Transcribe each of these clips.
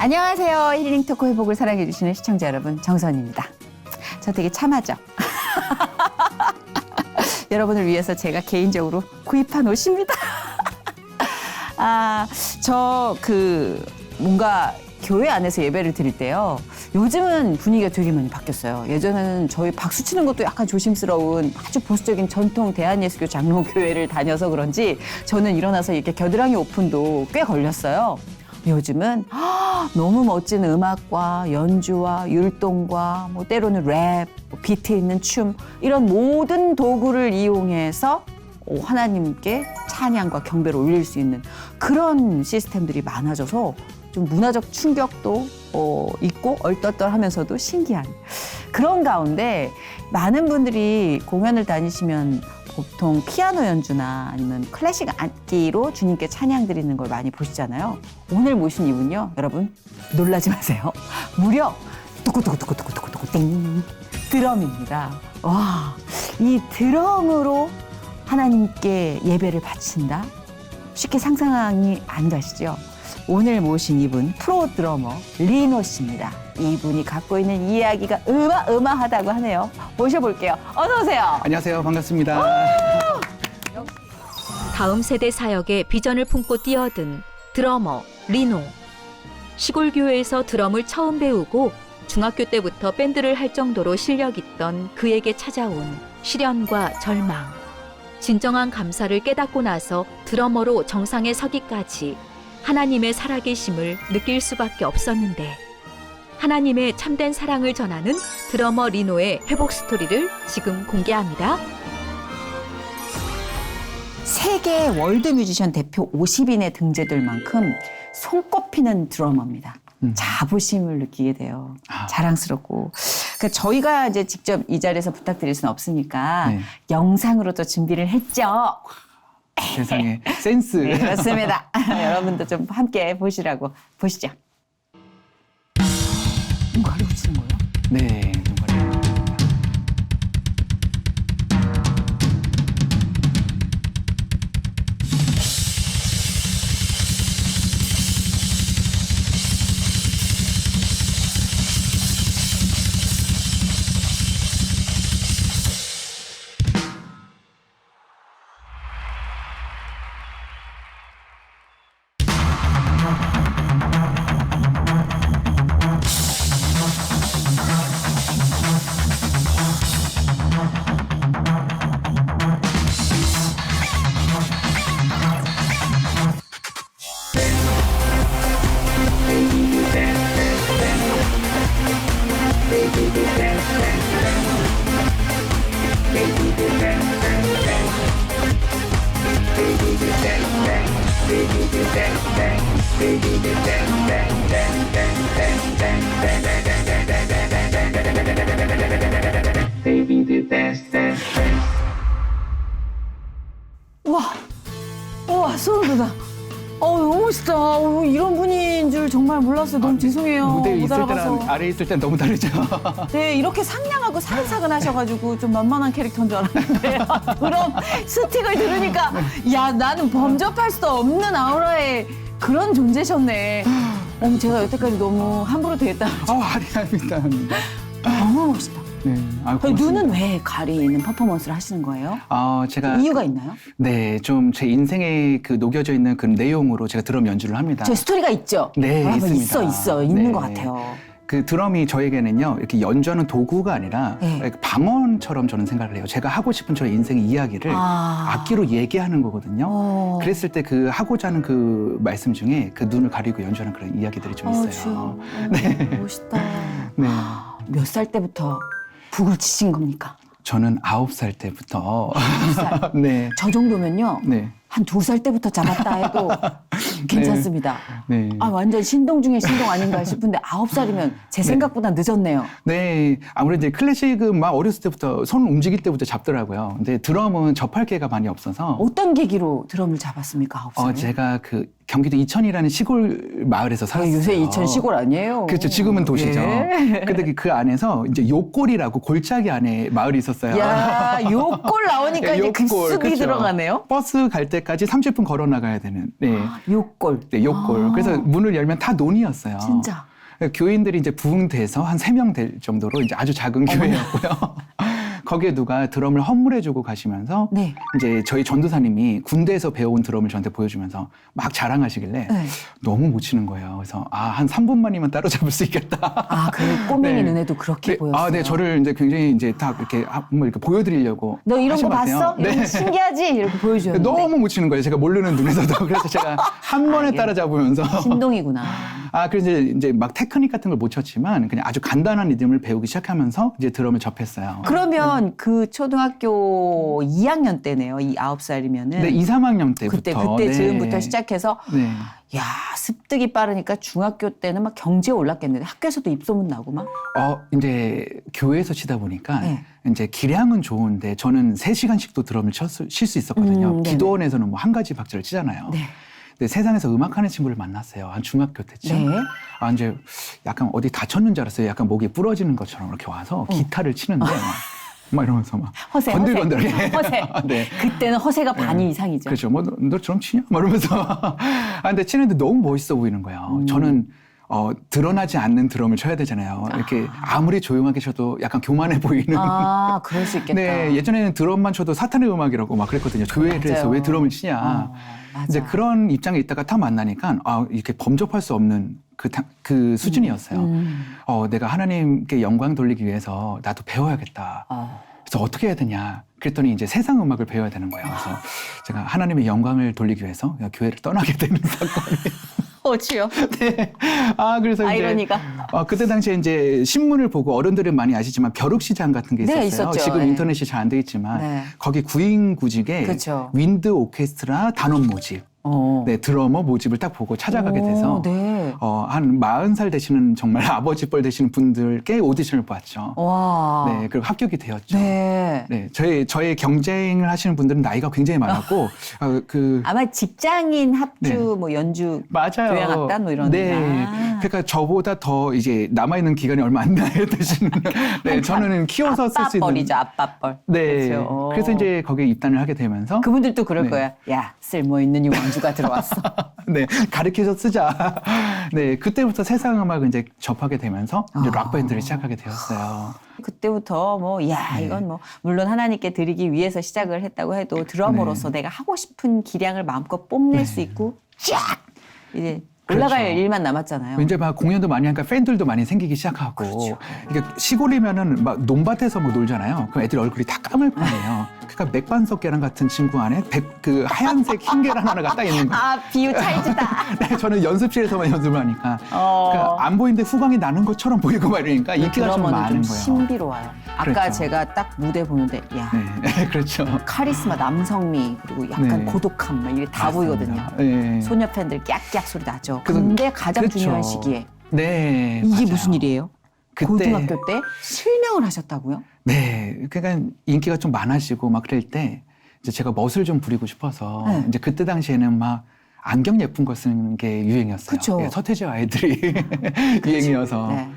안녕하세요. 힐링 토크 회복을 사랑해주시는 시청자 여러분, 정선입니다. 저 되게 참하죠? 여러분을 위해서 제가 개인적으로 구입한 옷입니다. 뭔가 교회 안에서 예배를 드릴 때요. 요즘은 분위기가 되게 많이 바뀌었어요. 예전에는 저희 박수 치는 것도 약간 조심스러운 아주 보수적인 전통 대한예수교 장로교회를 다녀서 그런지 저는 일어나서 이렇게 겨드랑이 오픈도 꽤 걸렸어요. 요즘은 너무 멋진 음악과 연주와 율동과 때로는 랩, 비트 있는 춤 이런 모든 도구를 이용해서 하나님께 찬양과 경배를 올릴 수 있는 그런 시스템들이 많아져서 좀 문화적 충격도 있고 얼떨떨하면서도 신기한 그런 가운데 많은 분들이 공연을 다니시면 보통 피아노 연주나 아니면 클래식 악기로 주님께 찬양 드리는 걸 많이 보시잖아요. 오늘 모신 이분요, 여러분 놀라지 마세요. 무려 뚜꾸뚜꾸뚜꾸뚜꾸뚜꾸 띵 드럼입니다. 와, 이 드럼으로 하나님께 예배를 바친다? 쉽게 상상이 안 가시죠? 오늘 모신 이분 프로 드러머 리노 씨입니다. 이분이 갖고 있는 이야기가 어마어마하다고 하네요. 모셔볼게요. 어서 오세요. 안녕하세요. 반갑습니다. 다음 세대 사역에 비전을 품고 뛰어든 드러머 리노. 시골 교회에서 드럼을 처음 배우고 중학교 때부터 밴드를 할 정도로 실력 있던 그에게 찾아온 시련과 절망. 진정한 감사를 깨닫고 나서 드러머로 정상에 서기까지 하나님의 살아계심을 느낄 수밖에 없었는데 하나님의 참된 사랑을 전하는 드러머 리노의 회복 스토리를 지금 공개합니다. 세계 월드 뮤지션 대표 50인에 등재될 만큼 손꼽히는 드러머입니다. 자부심을 느끼게 돼요. 자랑스럽고. 그러니까 저희가 이제 직접 이 자리에서 부탁드릴 수는 없으니까 네. 영상으로 또 준비를 했죠. 세상에 센스. 네, 그렇습니다. 여러분도 좀 함께 보시라고 보시죠. 뭔가 가리고 치는 거예요? 네. 정말. 우와, 소름 돋아. 너무 멋있다. 이런 분인 줄 정말 몰랐어요. 너무 죄송해요. 무대에 못 있을 알아봐서. 때랑 아래에 있을 때는 너무 다르죠. 네, 이렇게 상냥하고 사근사근 하셔가지고 좀 만만한 캐릭터인 줄 알았는데 그런 스틱을 들으니까 야, 나는 범접할 수 없는 아우라의 그런 존재셨네. 제가 여태까지 너무 함부로 대했다. 아닙니다. 너무 멋있다. 네. 고맙습니다. 눈은 왜 가리는 퍼포먼스를 하시는 거예요? 제가 이유가 있나요? 네, 좀 제 인생에 그 녹여져 있는 그 내용으로 제가 드럼 연주를 합니다. 제 스토리가 있죠? 네, 있습니다. 있어. 있는 네. 것 같아요. 그 드럼이 저에게는요, 이렇게 연주하는 도구가 아니라 네. 방언처럼 저는 생각을 해요. 제가 하고 싶은 저의 인생의 이야기를 악기로 얘기하는 거거든요. 그랬을 때 그 하고자 하는 그 말씀 중에 그 눈을 가리고 연주하는 그런 이야기들이 좀 있어요. 네. 멋있다. 네. 몇 살 때부터 북을 치신 겁니까? 저는 9살 때부터. 9살. 네. 저 정도면요. 네. 한 2살 때부터 잡았다 해도 괜찮습니다. 네. 완전 신동 중에 신동 아닌가 싶은데 9살이면 제 생각보다 늦었네요. 네. 아무래도 이제 클래식은 막 어렸을 때부터 손 움직일 때부터 잡더라고요. 근데 드럼은 접할 기회가 많이 없어서. 어떤 계기로 드럼을 잡았습니까, 9살에? 제가 그 경기도 이천이라는 시골 마을에서 살았어요. 요새 이천 시골 아니에요? 그렇죠. 지금은 도시죠. 예. 근데 그 안에서 이제 요골이라고 골짜기 안에 마을이 있었어요. 야, 요골 나오니까 이제 요골, 급습이 그렇죠. 들어가네요. 버스 갈 때까지 30분 걸어 나가야 되는. 네. 요골. 네, 요골. 아. 그래서 문을 열면 다 논이었어요. 진짜. 교인들이 이제 부흥돼서 한 3명 될 정도로 이제 아주 작은 교회였고요. 거기에 누가 드럼을 헌물해주고 가시면서 네. 이제 저희 전도사님이 군대에서 배워온 드럼을 저한테 보여주면서 막 자랑하시길래 네. 너무 못 치는 거예요. 그래서 한 3분만이면 따로잡을 수 있겠다. 아, 그 꼬맹이 네. 눈에도 그렇게 네, 보였어요. 네, 저를 이제 굉장히 이제 다 이렇게 뭐 이렇게 보여드리려고. 너 이런 거 하신 것 같아요. 봤어? 이런 거 신기하지? 이렇게 보여주는데. 너무 못 치는 거예요. 제가 모르는 눈에서도. 그래서 제가 한 번에 이게 따라잡으면서. 신동이구나. 그래서 이제 막 테크닉 같은 걸 못 쳤지만 그냥 아주 간단한 리듬을 배우기 시작하면서 이제 드럼을 접했어요. 그러면 그 초등학교 2학년 때네요. 이 9살이면은. 네, 2, 3학년 때부터. 그때 네. 즈음부터 시작해서 네. 야, 습득이 빠르니까 중학교 때는 막 경지에 올랐겠는데 학교에서도 입소문 나고 막. 이제 교회에서 치다 보니까 네. 이제 기량은 좋은데 저는 3시간씩도 드럼을 칠 수 있었거든요. 네네. 기도원에서는 뭐 한 가지 박자를 치잖아요. 네. 근데 세상에서 음악하는 친구를 만났어요. 한 중학교 때쯤. 네. 이제 약간 어디 다쳤는 줄 알았어요. 약간 목이 부러지는 것처럼 이렇게 와서 기타를 치는데 막 이러면서 막 허세, 건들건들하게. 허세. 네. 그때는 허세가 반이 이상이죠. 그렇죠. 뭐 너 드럼 치냐? 막 이러면서. 근데 치는데 너무 멋있어 보이는 거예요. 저는 드러나지 않는 드럼을 쳐야 되잖아요. 이렇게 아무리 조용하게 쳐도 약간 교만해 보이는. 그럴 수 있겠다. 네, 예전에는 드럼만 쳐도 사탄의 음악이라고 막 그랬거든요. 교회에서 맞아요. 왜 드럼을 치냐. 맞아. 이제 그런 입장에 있다가 딱 만나니까 이렇게 범접할 수 없는 그 수준이었어요. 내가 하나님께 영광 돌리기 위해서 나도 배워야겠다. 그래서 어떻게 해야 되냐. 그랬더니 이제 세상 음악을 배워야 되는 거예요. 그래서 제가 하나님의 영광을 돌리기 위해서 교회를 떠나게 되는 사건이. 어치요? 네. 그래서 아이러니가. 이제 그때 당시에 이제 신문을 보고 어른들은 많이 아시지만 벼룩시장 같은 게 네, 있었어요. 있었죠. 지금 네. 인터넷이 잘 안 돼 있지만 네. 거기 구인구직에 그쵸. 윈드 오케스트라 단원 모집, 네, 드러머 모집을 딱 보고 찾아가게 돼서 네. 한 40살 되시는 정말 아버지 뻘 되시는 분들께 오디션을 봤죠. 와. 네, 그리고 합격이 되었죠. 네. 네, 저의 경쟁을 하시는 분들은 나이가 굉장히 많았고 아마 직장인 합주 네. 뭐 연주 맞아요. 교향악단 뭐 이런. 네. 그러니까 저보다 더 이제 남아있는 기간이 얼마 안 나야 되시는. 네, 저는 키워서 쓸 수 있는. 아빠뻘이죠, 아빠뻘. 네. 그렇죠. 그래서 이제 거기에 입단을 하게 되면서. 그분들도 그럴 네. 거야. 야, 쓸모있는 유망주가 들어왔어. 네, 가르쳐서 쓰자. 네, 그때부터 세상 음악을 이제 접하게 되면서 이제 락밴드를 시작하게 되었어요. 그때부터 네. 이건 뭐 물론 하나님께 드리기 위해서 시작을 했다고 해도 드러머로서 내가 하고 싶은 기량을 마음껏 뽐낼 수 있고 쫙 이제 올라갈 그렇죠. 일만 남았잖아요. 이제 막 공연도 많이 하니까 팬들도 많이 생기기 시작하고. 그렇죠. 이게 시골이면은 막 논밭에서 뭐 놀잖아요. 그럼 애들 얼굴이 다 까물까매요. 그러니까 맥반석 계란 같은 친구 안에 그 하얀색 흰 계란 하나가 딱 있는 거예요. 비유 찰지다. 네, 저는 연습실에서만 연습을 하니까 그러니까 안 보이는데 후광이 나는 것처럼 보이고 막 이러니까 인기가 좀 드러머는 많은 좀 거예요. 신비로워요. 아까 그렇죠. 제가 딱 무대 보는데 야 네, 그렇죠. 카리스마, 남성미 그리고 약간 네. 고독함 막 이게 다 맞습니다. 보이거든요. 네. 소녀 팬들 깍깍 소리 나죠. 그래서- 근데 가장 그렇죠. 중요한 시기에 네, 이게 맞아요. 무슨 일이에요? 그때- 고등학교 때 실명을 하셨다고요? 네, 그러니까 인기가 좀 많아지고 막 그럴 때 이제 제가 멋을 좀 부리고 싶어서 네. 이제 그때 당시에는 막 안경 예쁜 거 쓰는 게 유행이었어요. 그쵸. 예, 서태지 아이들이 유행이어서. 네.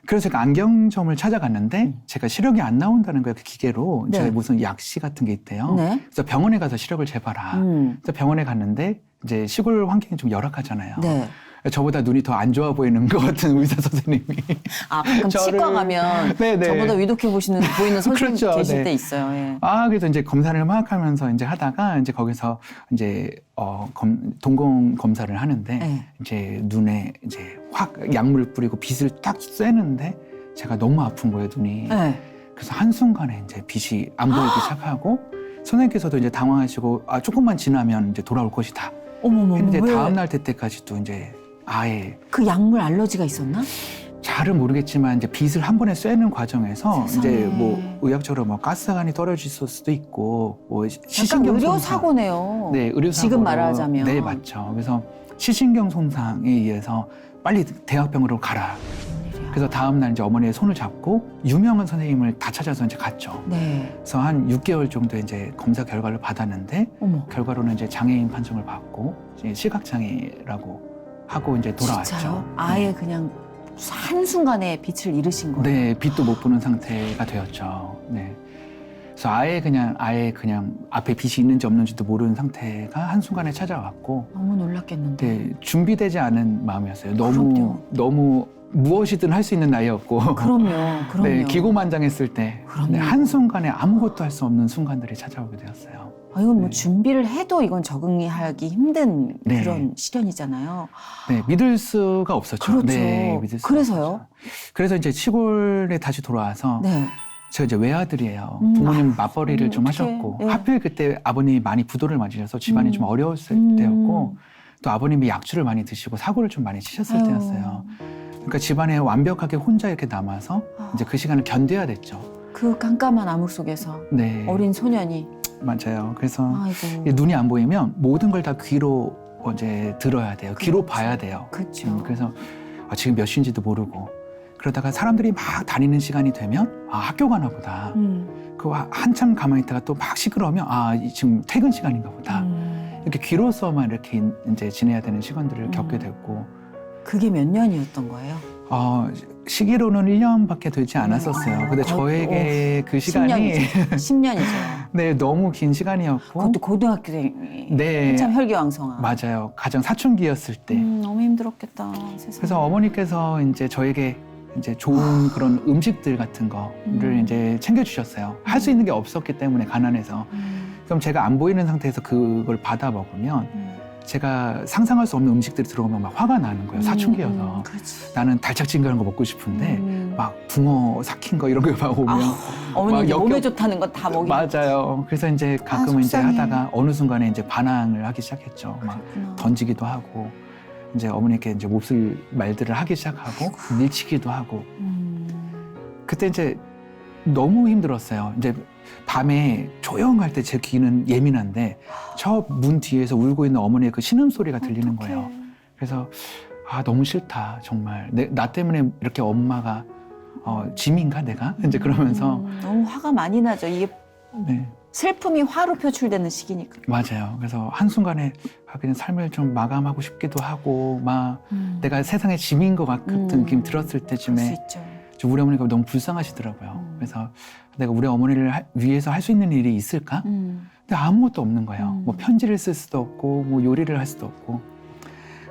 그래서 제가 안경점을 찾아갔는데 제가 시력이 안 나온다는 거예요. 그 기계로. 네. 제가 무슨 약시 같은 게 있대요. 네. 그래서 병원에 가서 시력을 재봐라. 그래서 병원에 갔는데 이제 시골 환경이 좀 열악하잖아요. 네. 저보다 눈이 더 안 좋아 보이는 것 같은 의사 선생님이. 가끔 치과 가면 네네. 저보다 위독해 보이는 선생님 그렇죠. 계실 네. 때 있어요. 예. 그래서 이제 검사를 막 하면서 이제 하다가 이제 거기서 이제 동공 검사를 하는데 네. 이제 눈에 이제 확 약물 뿌리고 빛을 딱 쐬는데 제가 너무 아픈 거예요, 눈이. 네. 그래서 한순간에 이제 빛이 안 보이기 시작하고 선생님께서도 이제 당황하시고 조금만 지나면 이제 돌아올 것이다. 어머머. 했는데 왜? 다음 날 때까지도 이제 아예 그 약물 알러지가 있었나? 잘은 모르겠지만 이제 빛을 한 번에 쐬는 과정에서 세상에. 이제 뭐 의학적으로 뭐 가스관이 떨어질 수도 있고 뭐 약간 시신경 의료 손상. 사고네요. 네, 의료 사고. 지금 말하자면. 네, 맞죠. 그래서 시신경 손상에 의해서 빨리 대학병원으로 가라. 그래서 다음 날 이제 어머니의 손을 잡고 유명한 선생님을 다 찾아서 이제 갔죠. 네. 그래서 한 6개월 정도 이제 검사 결과를 받았는데 어머. 결과로는 이제 장애인 판정을 받고 이제 시각장애라고 하고 이제 돌아왔죠. 진짜요? 아예 그냥 한순간에 빛을 잃으신 거예요. 네, 빛도 못 보는 상태가 되었죠. 네. 그래서 아예 그냥 앞에 빛이 있는지 없는지도 모르는 상태가 한순간에 찾아왔고 너무 놀랐겠는데. 네, 준비되지 않은 마음이었어요. 그럼요. 너무 무엇이든 할 수 있는 나이였고 그럼요. 네, 기고만장했을 때 그럼요. 네, 한순간에 아무것도 할 수 없는 순간들이 찾아오게 되었어요. 아, 이건 뭐 네. 준비를 해도 이건 적응하기 힘든 네. 그런 시련이잖아요. 네, 믿을 수가 없었죠. 그렇죠. 네, 믿을 수가 그래서요? 없었죠. 그래서 이제 시골에 다시 돌아와서 네. 제가 이제 외아들이에요. 부모님 맞벌이를 좀 어떡해. 하셨고 네. 하필 그때 아버님이 많이 부도를 맞으셔서 집안이 좀 어려웠을 때였고 또 아버님이 약주를 많이 드시고 사고를 좀 많이 치셨을 아유. 때였어요. 그러니까 집안에 완벽하게 혼자 이렇게 남아서 이제 그 시간을 견뎌야 됐죠. 그 깜깜한 암흑 속에서 네, 어린 소년이. 맞아요. 그래서 아이고. 이 눈이 안 보이면 모든 걸 다 귀로 이제 들어야 돼요. 귀로 그렇죠. 봐야 돼요. 그렇죠. 그래서 지금 몇 시인지도 모르고 그러다가 사람들이 막 다니는 시간이 되면 학교 가나 보다. 그 한참 가만히 있다가 또 막 시끄러우면 지금 퇴근 시간인가 보다. 이렇게 귀로서만 이렇게 이제 지내야 되는 시간들을 겪게 됐고 그게 몇 년이었던 거예요? 시기로는 1년밖에 되지 않았었어요. 근데 저에게 그 시간이 10년이죠. 네, 너무 긴 시간이었고 그것도 고등학생이 네. 한참 혈기왕성한. 맞아요. 가정 사춘기였을 때. 너무 힘들었겠다. 세상에. 그래서 어머니께서 이제 저에게 이제 좋은 그런 음식들 같은 거를 이제 챙겨주셨어요. 할 수 있는 게 없었기 때문에 가난해서. 그럼 제가 안 보이는 상태에서 그걸 받아 먹으면 제가 상상할 수 없는 음식들이 들어오면 막 화가 나는 거예요. 사춘기여서. 그렇지. 나는 달짝지근한 거 먹고 싶은데 막 붕어 삭힌 거 이런 거 막 오면 어머니 막 몸에 좋다는 거 다 먹이. 맞아요. 그래서 이제 가끔 이제 속상해. 하다가 어느 순간에 이제 반항을 하기 시작했죠. 막 그렇구나. 던지기도 하고 이제 어머니께 이제 몹쓸 말들을 하기 시작하고 밀치기도 하고 그때 이제 너무 힘들었어요. 이제 밤에 조용할 때 제 귀는 예민한데 저 문 뒤에서 울고 있는 어머니의 그 신음소리가 들리는 어떡해. 거예요. 그래서 너무 싫다 정말 나 때문에 이렇게 엄마가 짐인가 내가 이제 그러면서 너무 화가 많이 나죠. 이게 네. 슬픔이 화로 표출되는 시기니까. 맞아요. 그래서 한순간에 그냥 삶을 좀 마감하고 싶기도 하고 막 내가 세상의 짐인 것 같은 느낌 들었을 그럴 수 때쯤에 있죠. 우리 어머니가 너무 불쌍하시더라고요. 그래서 내가 우리 어머니를 위해서 할 수 있는 일이 있을까? 근데 아무것도 없는 거예요. 뭐 편지를 쓸 수도 없고 뭐 요리를 할 수도 없고.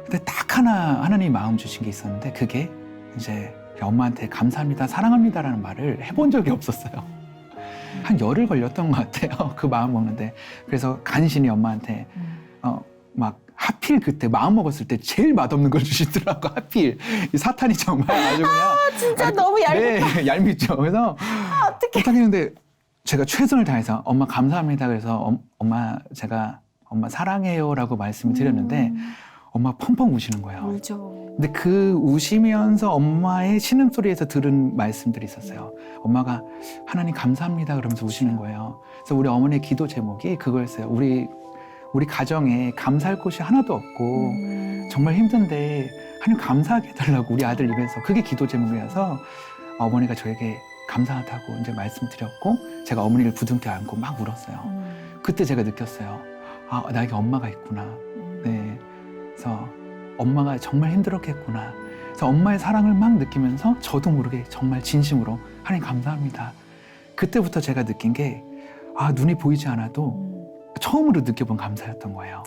근데 딱 하나님 마음 주신 게 있었는데 그게 이제 엄마한테 감사합니다, 사랑합니다라는 말을 해본 적이 없었어요. 한 열흘 걸렸던 것 같아요. 그 마음 먹는데. 그래서 간신히 엄마한테 막 하필 그때 마음 먹었을 때 제일 맛없는 걸 주시더라고. 하필 이 사탄이 정말 아주 그냥 진짜 너무 얇다. 네, 얄밉죠. 그래서 부탁했는데 제가 최선을 다해서 엄마 감사합니다. 그래서 제가 엄마 사랑해요라고 말씀을 드렸는데 엄마 펑펑 우시는 거예요. 울죠. 근데 그 우시면서 엄마의 신음소리에서 들은 말씀들이 있었어요. 엄마가 하나님 감사합니다 그러면서 우시는 거예요. 그래서 우리 어머니의 기도 제목이 그거였어요. 우리 가정에 감사할 곳이 하나도 없고 정말 힘든데 하나님 감사하게 해달라고 우리 아들 입에서 그게 기도 제목이어서 어머니가 저에게 감사하다고 이제 말씀드렸고 제가 어머니를 부둥켜 안고 막 울었어요. 그때 제가 느꼈어요. 나에게 엄마가 있구나. 네. 그래서 엄마가 정말 힘들었겠구나. 그래서 엄마의 사랑을 막 느끼면서 저도 모르게 정말 진심으로 하나님 감사합니다. 그때부터 제가 느낀 게 눈이 보이지 않아도 처음으로 느껴본 감사였던 거예요.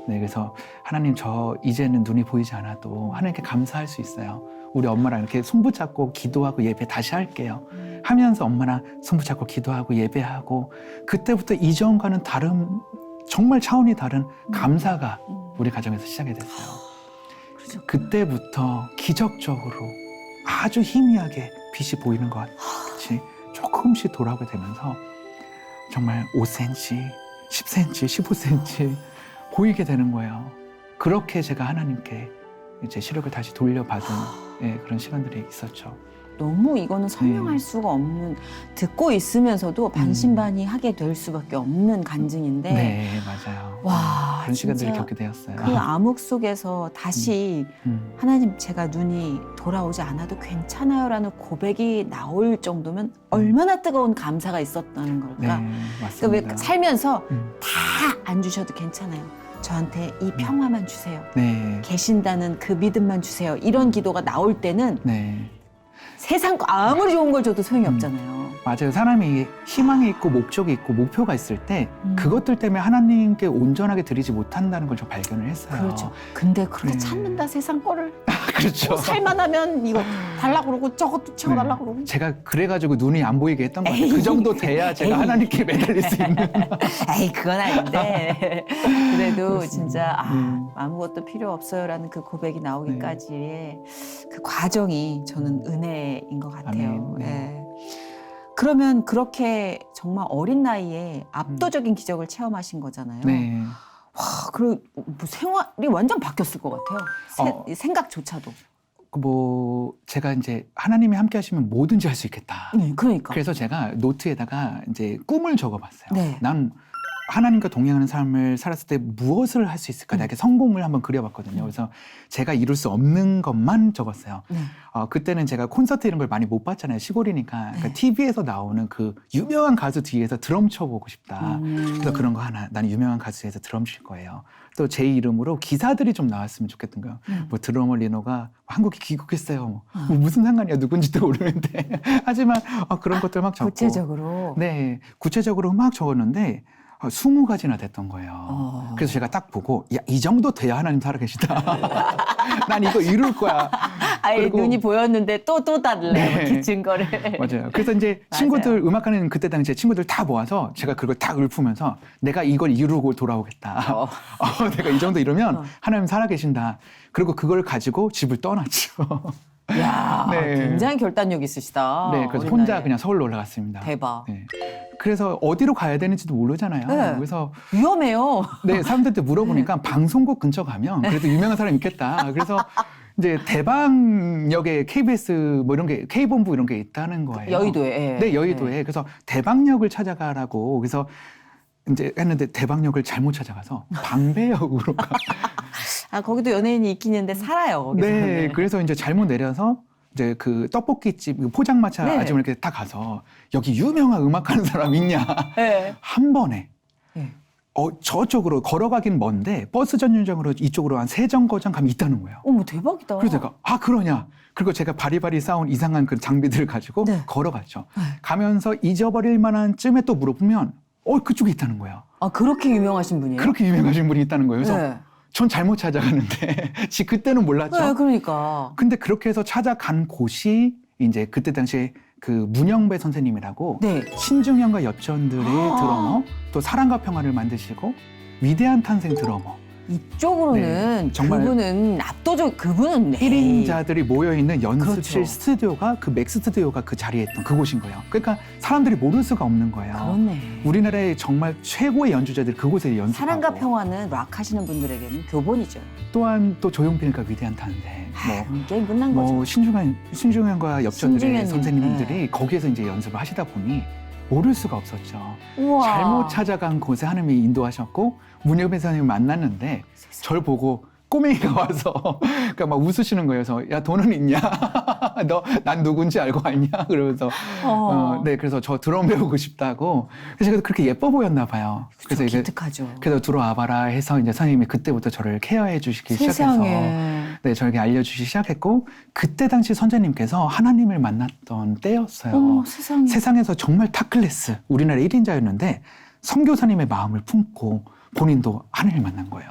네, 그래서 하나님 저 이제는 눈이 보이지 않아도 하나님께 감사할 수 있어요. 우리 엄마랑 이렇게 손붙잡고 기도하고 예배 다시 할게요. 하면서 엄마랑 손붙잡고 기도하고 예배하고 그때부터 이전과는 다른 정말 차원이 다른 감사가 우리 가정에서 시작이 됐어요. 그때부터 기적적으로 아주 희미하게 빛이 보이는 것 같이 조금씩 돌아오게 되면서 정말 5cm, 10cm, 15cm 보이게 되는 거예요. 그렇게 제가 하나님께 이제 시력을 다시 돌려받은 그런 시간들이 있었죠. 너무 이거는 설명할 수가 없는, 듣고 있으면서도 반신반의하게 될 수밖에 없는 간증인데 네, 맞아요. 와, 그런 시간들을 진짜 겪게 되었어요. 그 암흑 속에서 다시 하나님 제가 눈이 돌아오지 않아도 괜찮아요라는 고백이 나올 정도면 얼마나 뜨거운 감사가 있었다는 걸까. 네, 그러니까 맞습니다. 왜 살면서 다 안 음. 주셔도 괜찮아요. 저한테 이 평화만 주세요. 네, 계신다는 그 믿음만 주세요. 이런 기도가 나올 때는 네, 세상 거 아무리 좋은 걸 줘도 소용이 없잖아요. 맞아요. 사람이 희망이 있고 목적이 있고 목표가 있을 때 그것들 때문에 하나님께 온전하게 드리지 못한다는 걸 저 발견을 했어요. 그렇죠. 근데 그렇게 네. 찾는다 세상 거를. 그렇죠. 살만하면 이거 달라 그러고 저것도 채워달라 그러고. 제가 그래가지고 눈이 안 보이게 했던 것 같아요. 그 정도 돼야 제가 하나님께 매달릴 수 있는. 에이 그건 아닌데 그래도 그렇습니다. 진짜 네. 아무것도 필요 없어요라는 그 고백이 나오기까지의 그 과정이 저는 은혜인 것 같아요. 아멘. 네. 예. 그러면 그렇게 정말 어린 나이에 압도적인 기적을 체험하신 거잖아요. 네. 와, 그리고 뭐 생활이 완전 바뀌었을 것 같아요. 생각조차도. 뭐 제가 이제 하나님이 함께 하시면 뭐든지 할 수 있겠다. 그러니까. 그래서 제가 노트에다가 이제 꿈을 적어봤어요. 네. 난 하나님과 동행하는 삶을 살았을 때 무엇을 할 수 있을까? 이렇게 성공을 한번 그려봤거든요. 그래서 제가 이룰 수 없는 것만 적었어요. 네. 그때는 제가 콘서트 이런 걸 많이 못 봤잖아요. 시골이니까. 그러니까 네. TV에서 나오는 그 유명한 가수 뒤에서 드럼 쳐보고 싶다. 그래서 그런 거 하나. 나는 유명한 가수에서 드럼 칠 거예요. 또 제 이름으로 기사들이 좀 나왔으면 좋겠던 거예요. 뭐 드러머 리노가 한국에 귀국했어요. 뭐 무슨 상관이야. 누군지도 모르는데. 하지만 그런 것들 막 적고. 구체적으로. 네. 구체적으로 막 적었는데 20가지나 됐던 거예요. 그래서 제가 딱 보고 야, 이 정도 돼야 하나님 살아계시다. 난 이거 이룰 거야. 아예 그리고- 눈이 보였는데 또 달래. 네. 이렇게 증거를. 맞아요. 그래서 이제 맞아요. 친구들 음악하는 그때 당시에 친구들 다 모아서 제가 그걸 딱 읊으면서 내가 이걸 이루고 돌아오겠다. 내가 이 정도 이루면 하나님 살아계신다. 그리고 그걸 가지고 집을 떠났죠. 야, 네. 굉장히 결단력 있으시다. 네, 그래서 어린 혼자 나이에. 그냥 서울로 올라갔습니다. 대박. 네. 그래서 어디로 가야 되는지도 모르잖아요. 네. 그래서 위험해요. 네, 사람들한테 물어보니까 방송국 근처 가면 그래도 유명한 사람이 있겠다. 그래서 이제 대방역에 KBS 뭐 이런 게 K본부 이런 게 있다는 거예요. 여의도에. 예. 네, 여의도에. 그래서 대방역을 찾아가라고. 그래서 이제 했는데 대방역을 잘못 찾아가서 방배역으로 가. 거기도 연예인이 있긴 있는데 살아요. 거기서. 네, 그래서 이제 잘못 내려서 이제 그 떡볶이집 그 포장마차 네. 아줌마 이렇게 딱 가서 여기 유명한 음악하는 사람 있냐. 네. 한 번에. 네. 저쪽으로 걸어가긴 먼데 버스 전용장으로 이쪽으로 한 3정거장 가면 있다는 거예요. 어머 대박이다. 그래서 제가 그러냐. 그리고 제가 바리바리 싸운 이상한 그 장비들을 가지고 네. 걸어갔죠. 네. 가면서 잊어버릴 만한 쯤에 또 물어보면 그쪽에 있다는 거예요. 그렇게 유명하신 분이에요? 그렇게 유명하신 분이 있다는 거예요. 그래서 네. 전 잘못 찾아가는데 그때는 몰랐죠. 네, 그러니까. 근데 그렇게 해서 찾아간 곳이 이제 그때 당시에 그 문영배 선생님이라고 네. 신중현과 엽전들의 드러머, 또 사랑과 평화를 만드시고 위대한 탄생 드러머, 이쪽으로는 네, 정말 그분은 압도적 그분은 1인자들이 모여있는 연습실 그렇죠. 스튜디오가 그 맥 스튜디오가 그 자리에 있던 그곳인 거예요. 그러니까 사람들이 모를 수가 없는 거예요. 그렇네. 우리나라의 정말 최고의 연주자들이 그곳에 연습하고 사랑과 평화는 락 하시는 분들에게는 교본이죠. 또한 또 조용필과 위대한 탄생 게임 끝난 거죠. 뭐 신중현과 엽전들의 신중현님, 선생님들이 거기에서 이제 연습을 하시다 보니 모를 수가 없었죠. 우와. 잘못 찾아간 곳에 하나님이 인도하셨고 문여배 선생님을 만났는데 절 보고 꼬맹이가 와서 그러니까 막 웃으시는 거예요. 그래서 야 돈은 있냐? 너 난 누군지 알고 왔냐? 그러면서 네 그래서 저 드럼 배우고 싶다고. 그래서 제가 그렇게 예뻐 보였나 봐요. 그래서 이제 기특하죠. 그래서 들어와봐라 해서 이제 선생님이 그때부터 저를 케어해 주시기 시작해서 세상에. 네 저에게 알려주시기 시작했고 그때 당시 선생님께서 하나님을 만났던 때였어요. 어머 세상에. 세상에서 정말 탑클래스 우리나라 1인자였는데 선교사님의 마음을 품고 본인도 하나님을 만난 거예요.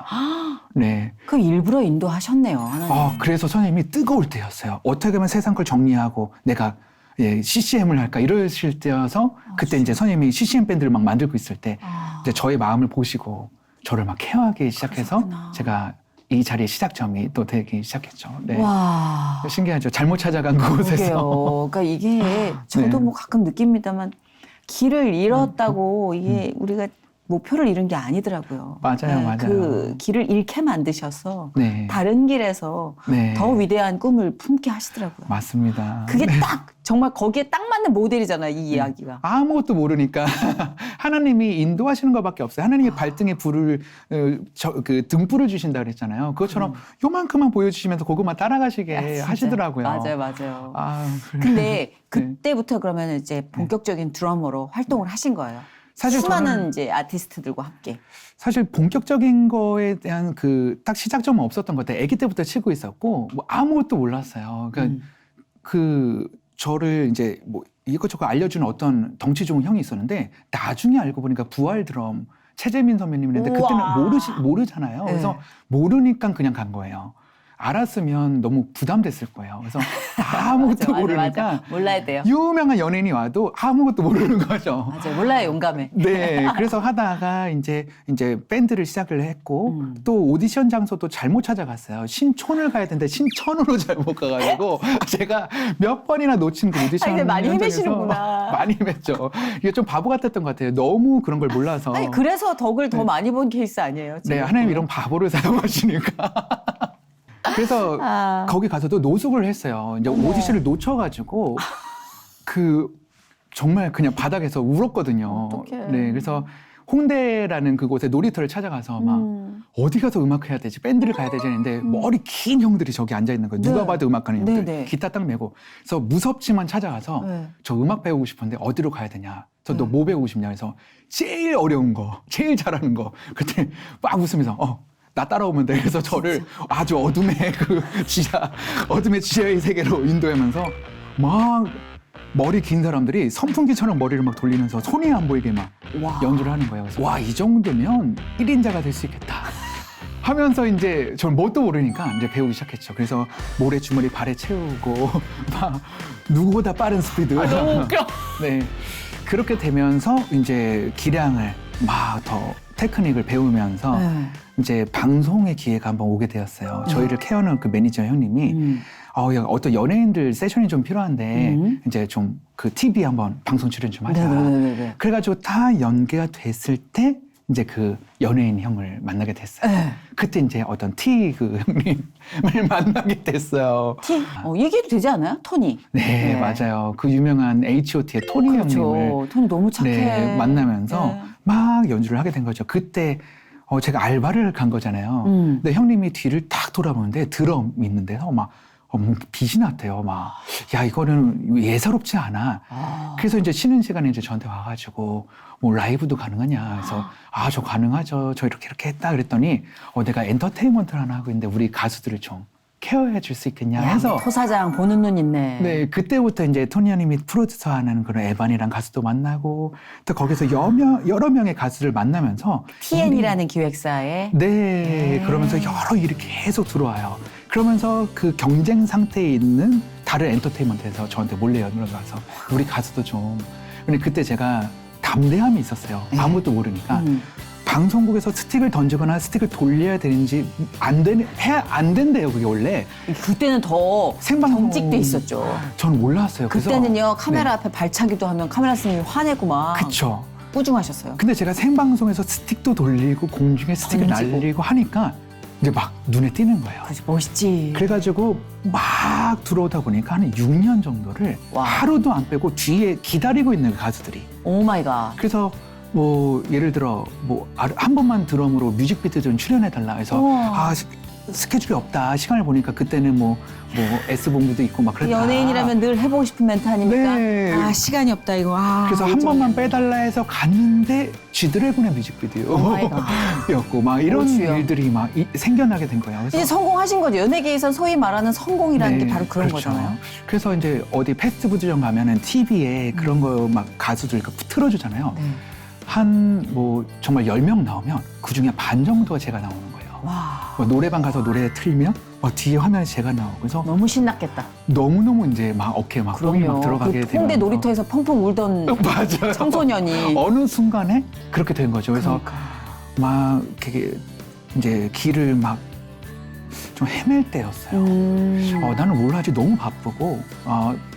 네. 그 일부러 인도하셨네요. 하나님. 그래서 선생님이 뜨거울 때였어요. 어떻게 하면 세상 걸 정리하고 내가 CCM을 할까 이러실 때여서 그때 이제 선생님이 CCM 밴드를 막 만들고 있을 때 이제 저의 마음을 보시고 저를 막 케어하기 시작해서 그러셨구나. 제가 이 자리의 시작점이 또 되기 시작했죠. 네. 와. 신기하죠. 잘못 찾아간 그곳에서. 그러게요. 그러니까 이게 저도 네. 뭐 가끔 느낍니다만 길을 잃었다고 이게 우리가 목표를 잃은 게 아니더라고요. 맞아요, 맞아요. 그 길을 잃게 만드셔서 네. 다른 길에서 네. 더 위대한 꿈을 품게 하시더라고요. 맞습니다. 그게 딱 정말 거기에 딱 맞는 모델이잖아요. 이 이야기가. 아무것도 모르니까 하나님이 인도하시는 것밖에 없어요. 하나님이 발등에 불을 그 등불을 주신다 그랬잖아요. 그것처럼 요만큼만 보여주시면서 그것만 따라가시게 진짜. 하시더라고요. 맞아요. 그래요. 근데 그때부터 그러면 이제 본격적인 드러머로 활동을 하신 거예요. 사실 수많은 저는 이제 아티스트들과 함께. 사실 본격적인 거에 대한 그 딱 시작점은 없었던 것 같아요. 아기 때부터 치고 있었고 뭐 아무것도 몰랐어요. 그러니까 그 저를 이제 뭐 이것저것 알려주는 어떤 덩치 좋은 형이 있었는데 나중에 알고 보니까 부활 드럼 최재민 선배님인데 그때는 모르잖아요. 그래서 모르니까 그냥 간 거예요. 알았으면 너무 부담됐을 거예요. 그래서 아무것도 모르니까 몰라야 돼요. 유명한 연예인이 와도 아무것도 모르는 거죠. 맞아요. 몰라야 용감해. 네, 그래서 하다가 이제 밴드를 시작을 했고 또 오디션 장소도 잘못 찾아갔어요. 신촌을 가야 되는데 신천으로 잘못 가가지고 제가 몇 번이나 놓친 그 오디션. 근데 많이 현장에서 헤매시는구나. 많이 헤맸죠. 이게 좀 바보 같았던 것 같아요. 너무 그런 걸 몰라서. 아니, 그래서 덕을 더 많이 본 케이스 아니에요? 네, 지금? 하나님 이런 바보를 사용하시니까. 그래서 거기 가서도 노숙을 했어요. 이제 오디션을 놓쳐가지고 정말 그냥 바닥에서 울었거든요. 어떡해. 네, 그래서 홍대라는 그곳에 놀이터를 찾아가서 막 어디 가서 음악해야 되지? 밴드를 가야 되지? 했는데 머리 긴 형들이 저기 앉아 있는 거예요. 누가 네. 봐도 음악하는 형들. 네, 네. 기타 딱 메고. 그래서 무섭지만 찾아가서 네. 저 음악 배우고 싶은데 어디로 가야 되냐? 그래서 너 뭐 배우고 싶냐? 해서 제일 어려운 거, 제일 잘하는 거. 그때 막 웃으면서 나 따라오면 돼. 그래서 저를 아주 어둠의 어둠의 지하의 세계로 인도하면서 막 머리 긴 사람들이 선풍기처럼 머리를 막 돌리면서 손이 안 보이게 막 와. 연주를 하는 거예요. 그래서 와, 이 정도면 1인자가 될 수 있겠다. 하면서 이제 저는 뭣도 모르니까 이제 배우기 시작했죠. 그래서 모래주머니 발에 채우고 막 누구보다 빠른 스피드. 너무 웃겨. 네. 그렇게 되면서 이제 기량을 막 더 테크닉을 배우면서 네. 이제 방송의 기회가 한번 오게 되었어요. 저희를 케어하는 그 매니저 형님이 어떤 연예인들 세션이 좀 필요한데 이제 좀 그 TV 한번 방송 출연 좀 하자. 네네네네. 그래가지고 다 연계가 됐을 때 이제 그 연예인 형을 만나게 됐어요. 네. 그때 이제 어떤 T 그 형님을 만나게 됐어요. 얘기해도 되지 않아요? 토니. 네, 맞아요. 그 유명한 H.O.T의 토니 형님을 그렇죠. 토니 너무 착해. 네, 만나면서 네. 막 연주를 하게 된 거죠. 그때 제가 알바를 간 거잖아요. 근데 형님이 뒤를 딱 돌아보는데 드럼이 있는데서 막 빛이 났대요. 막, 야, 이거는 예사롭지 않아. 그래서 이제 쉬는 시간에 이제 저한테 와가지고, 뭐 라이브도 가능하냐. 그래서, 저 가능하죠. 저 이렇게 했다. 그랬더니, 내가 엔터테인먼트를 하나 하고 있는데, 우리 가수들을 좀 케어해 줄 수 있겠냐 해서. 토사장 보는 눈 있네. 네, 그때부터 이제 토니 형님이 프로듀서 하는 그런 에반이란 가수도 만나고, 또 거기서 여러 명의 가수를 만나면서. TN이라는 기획사에. 네, 그러면서 여러 일이 계속 들어와요. 그러면서 그 경쟁 상태에 있는 다른 엔터테인먼트에서 저한테 몰래 연락을 와서 우리 가수도 좀. 근데 그때 제가 담대함이 있었어요. 아무것도 모르니까. 방송국에서 스틱을 던지거나 스틱을 돌려야 되는지 안 된대요, 그게 원래. 그때는 더 생방송. 경직돼 있었죠. 저는 몰랐어요. 그때는요, 카메라 네. 앞에 발차기도 하면 카메라 스님이 화내고 막. 그쵸. 꾸중하셨어요. 근데 제가 생방송에서 스틱도 돌리고 공중에 스틱을 던지고. 날리고 하니까 이제 막 눈에 띄는 거예요. 그치, 멋있지. 그래가지고 막 들어오다 보니까 한 6년 정도를 와. 하루도 안 빼고 뒤에 기다리고 있는 가수들이. 오 마이 갓. 그래서 뭐 예를 들어 뭐 한 번만 드럼으로 뮤직비디오 좀 출연해달라 해서 우와. 스케줄이 없다. 시간을 보니까 그때는 뭐 S본부도 있고 막 그랬다. 연예인이라면 늘 해보고 싶은 멘트 아닙니까? 네. 시간이 없다 이거. 그래서 한 번만 빼달라 해서 갔는데 G드래곤의 뮤직비디오 였고 막 이런 그렇지요. 일들이 막 생겨나게 된 거예요. 그래서 이제 성공하신 거죠. 연예계에선 소위 말하는 성공이라는 네, 게 바로 그런 그렇죠. 거잖아요. 그래서 이제 어디 패스트푸드점 가면은 TV에 그런 거 막 가수들 틀어주잖아요. 네. 한 뭐 정말 10명 나오면 그 중에 반 정도가 제가 나오는 거예요. 와, 뭐 노래방 가서 노래 틀면 뒤에 화면에 제가 나오고 그래서 너무 신났겠다. 너무너무 이제 막 어깨에 막 뽕이 막 들어가게 그 되면서 홍대 놀이터에서 펑펑 울던 맞아요. 청소년이. 어느 순간에 그렇게 된 거죠. 그래서 그러니까. 막 이렇게 이제 길을 막 좀 헤맬 때였어요. 나는 뭘 하지 너무 바쁘고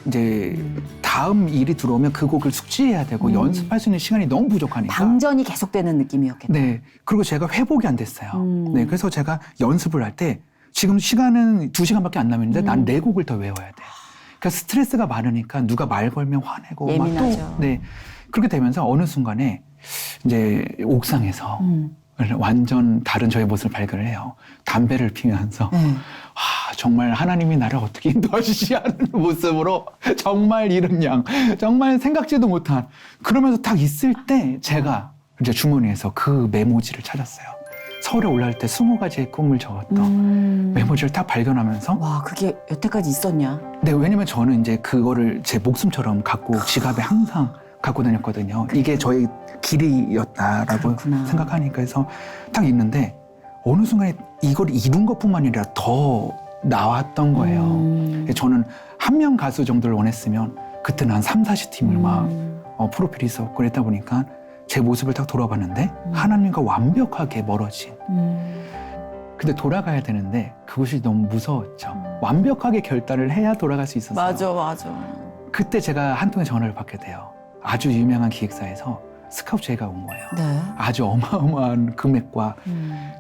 이제 다음 일이 들어오면 그 곡을 숙지해야 되고 연습할 수 있는 시간이 너무 부족하니까 방전이 계속되는 느낌이었겠다. 네, 그리고 제가 회복이 안 됐어요. 네, 그래서 제가 연습을 할 때 지금 시간은 2시간밖에 안 남았는데 난 내 곡을 더 외워야 돼. 그러니까 스트레스가 많으니까 누가 말 걸면 화내고 예민하죠. 막 또 네, 그렇게 되면서 어느 순간에 이제 옥상에서 완전 다른 저의 모습을 발견을 해요. 담배를 피우면서 정말 하나님이 나를 어떻게 인도하시지 않은 모습으로 정말 이른 양, 정말 생각지도 못한 그러면서 딱 있을 때 제가 이제 주머니에서 그 메모지를 찾았어요. 서울에 올라올 때 20가지의 꿈을 적었던 메모지를 딱 발견하면서 와, 그게 여태까지 있었냐? 네, 왜냐면 저는 이제 그거를 제 목숨처럼 갖고 지갑에 항상 갖고 다녔거든요. 이게 저의 길이였다라고 그렇구나. 생각하니까 그래서 딱 있는데 어느 순간에 이걸 이룬 것뿐만 아니라 더 나왔던 거예요. 저는 한 명 가수 정도를 원했으면 그때는 한 3, 40팀을 막 프로필이 있었고 그랬다 보니까 제 모습을 딱 돌아봤는데 하나님과 완벽하게 멀어진. 근데 돌아가야 되는데 그것이 너무 무서웠죠. 완벽하게 결단을 해야 돌아갈 수 있었어요. 맞아, 맞아. 그때 제가 한 통의 전화를 받게 돼요. 아주 유명한 기획사에서 스카우트 제의가 온 거예요. 네. 아주 어마어마한 금액과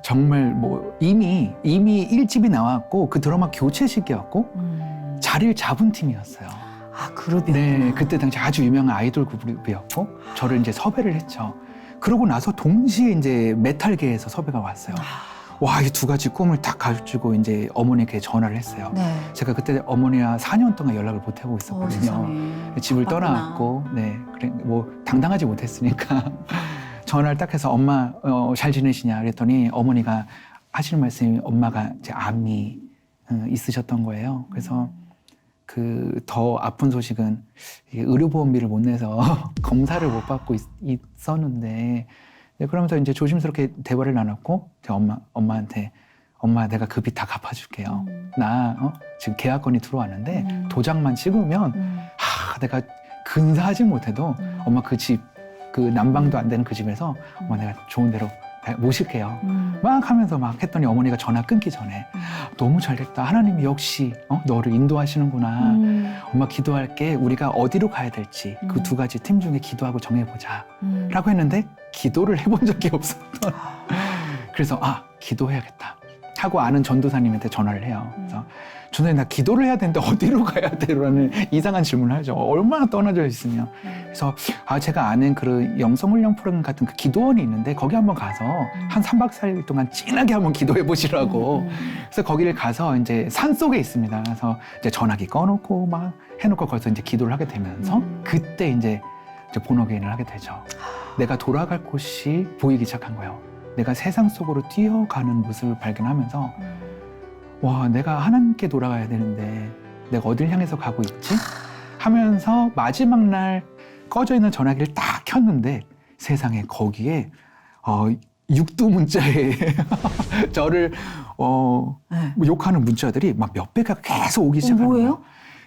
정말 뭐 이미 1집이 나왔고 그 드라마 교체 시기였고 자리를 잡은 팀이었어요. 아, 그룹이었구나. 네, 그때 당시 아주 유명한 아이돌 그룹이었고 저를 이제 섭외를 했죠. 그러고 나서 동시에 이제 메탈계에서 섭외가 왔어요. 와, 이 두 가지 꿈을 딱 가지고 이제 어머니께 전화를 했어요. 네. 제가 그때 어머니와 4년 동안 연락을 못 하고 있었거든요. 세상에. 집을 바빴구나. 떠나왔고, 네, 그래 뭐 당당하지 못했으니까 전화를 딱 해서 엄마 잘 지내시냐 그랬더니 어머니가 하시는 말씀이 엄마가 이제 암이 있으셨던 거예요. 그래서 그 더 아픈 소식은 이게 의료보험비를 못 내서 검사를 못 받고 있었는데. 네, 그러면서 이제 조심스럽게 대화를 나눴고 엄마한테 엄마 내가 그 빚 다 갚아줄게요. 나 지금 계약건이 들어왔는데 도장만 찍으면 내가 근사하지 못해도 엄마 그 집 그 난방도 안 되는 그 집에서 엄마 내가 좋은 데로 모실게요. 막 하면서 막 했더니 어머니가 전화 끊기 전에 너무 잘됐다. 하나님이 역시 너를 인도하시는구나. 엄마 기도할게. 우리가 어디로 가야 될지 그 두 가지 팀 중에 기도하고 정해보자. 라고 했는데 기도를 해본 적이 없었던. 그래서 기도해야겠다 하고 아는 전도사님한테 전화를 해요. 그래서 전도사님 나 기도를 해야 되는데 어디로 가야 돼라는 이상한 질문을 하죠. 얼마나 떠나져 있으면. 그래서 제가 아는 그 영성훈련 프로그램 같은 그 기도원이 있는데 거기 한번 가서 한 3박 4일 동안 진하게 한번 기도해 보시라고. 그래서 거기를 가서 이제 산 속에 있습니다. 그래서 이제 전화기 꺼놓고 막 해놓고 거기서 이제 기도를 하게 되면서 그때 이제 본어게인을 하게 되죠. 내가 돌아갈 곳이 보이기 시작한 거예요. 내가 세상 속으로 뛰어가는 모습을 발견하면서 와, 내가 하나님께 돌아가야 되는데 내가 어딜 향해서 가고 있지? 하면서 마지막 날 꺼져 있는 전화기를 딱 켰는데 세상에 거기에 육두 문자에 저를 욕하는 문자들이 막 몇 배가 계속 오기 시작하는 거예요.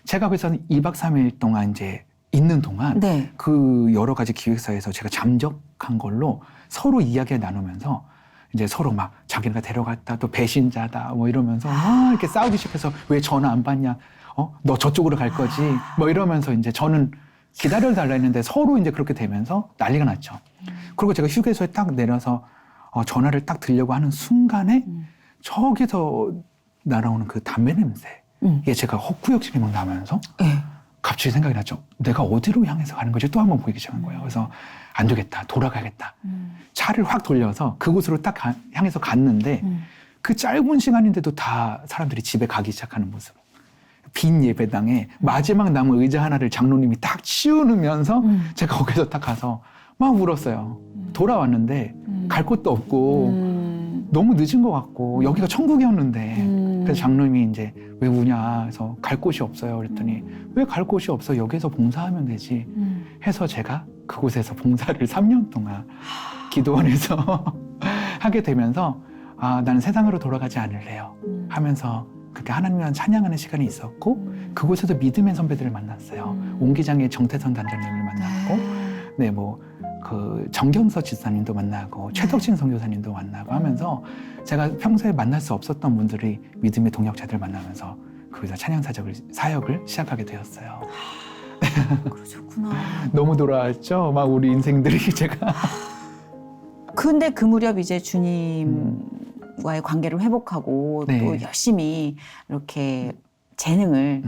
제가 그래서 2박 3일 동안 이제 있는 동안 네. 그 여러 가지 기획사에서 제가 잠적한 걸로 서로 이야기를 나누면서 이제 서로 막 자기가 데려갔다 또 배신자다 뭐 이러면서 막 이렇게 싸우기 시작해서 왜 전화 안 받냐? 너 저쪽으로 갈 거지? 뭐 이러면서 이제 저는 기다려 달라 했는데 서로 이제 그렇게 되면서 난리가 났죠. 그리고 제가 휴게소에 딱 내려서 전화를 딱 들려고 하는 순간에 저기서 날아오는 그 담배 냄새. 이게 제가 헛구역질이 막 나면서 갑자기 생각이 났죠. 내가 어디로 향해서 가는 거지? 또 한 번 보이기 시작한 거예요. 그래서 안 되겠다. 돌아가야겠다. 차를 확 돌려서 그곳으로 딱 향해서 갔는데 그 짧은 시간인데도 다 사람들이 집에 가기 시작하는 모습. 빈 예배당에 마지막 남은 의자 하나를 장로님이 딱 치우면서 제가 거기서 딱 가서 막 울었어요. 돌아왔는데 갈 곳도 없고 너무 늦은 것 같고 여기가 천국이었는데 그래서 장로님이 이제 왜 우냐 해서 갈 곳이 없어요. 그랬더니 왜 갈 곳이 없어? 여기서 봉사하면 되지 해서 제가 그곳에서 봉사를 3년 동안 기도원에서 하게 되면서 나는 세상으로 돌아가지 않을래요 하면서 그렇게 하나님을 찬양하는 시간이 있었고 그곳에서 믿음의 선배들을 만났어요. 옹기장의 정태선 단장님을 만났고 네, 뭐 그 정경서 지사님도 만나고 최덕진 선교사님도 만나고 하면서 제가 평소에 만날 수 없었던 분들이 믿음의 동역자들 만나면서 거기서 찬양 사역을 시작하게 되었어요. 그러셨구나. 너무 돌아왔죠? 막 우리 인생들이 제가. 근데 그 무렵 이제 주님과의 관계를 회복하고 네. 또 열심히 이렇게 재능을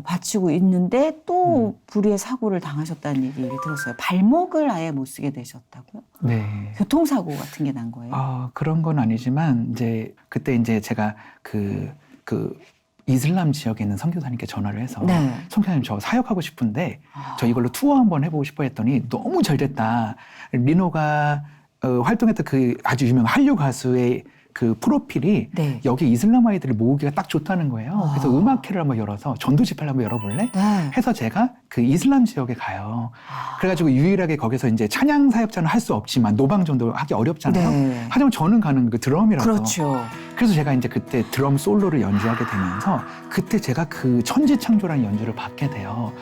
바치고 있는데 또 불의의 사고를 당하셨다는 얘기를 들었어요. 발목을 아예 못 쓰게 되셨다고요? 네. 교통사고 같은 게 난 거예요? 그런 건 아니지만 이제 그때 이제 제가 그 이슬람 지역에 있는 선교사님께 전화를 해서 네. 선교사님 저 사역하고 싶은데 저 이걸로 투어 한번 해보고 싶어 했더니 너무 잘 됐다. 리노가 활동했던 그 아주 유명한 한류 가수의 그 프로필이 네. 여기 이슬람 아이들을 모으기가 딱 좋다는 거예요. 그래서 음악회를 한번 열어서 전도 집회를 한번 열어볼래? 네. 해서 제가 그 이슬람 지역에 가요. 그래가지고 유일하게 거기서 이제 찬양 사역자는 할 수 없지만 노방전도 하기 어렵잖아요. 네. 하지만 저는 가는 그 드럼이라서. 그렇죠. 그래서 제가 이제 그때 드럼 솔로를 연주하게 되면서 그때 제가 그 천지창조라는 연주를 받게 돼요.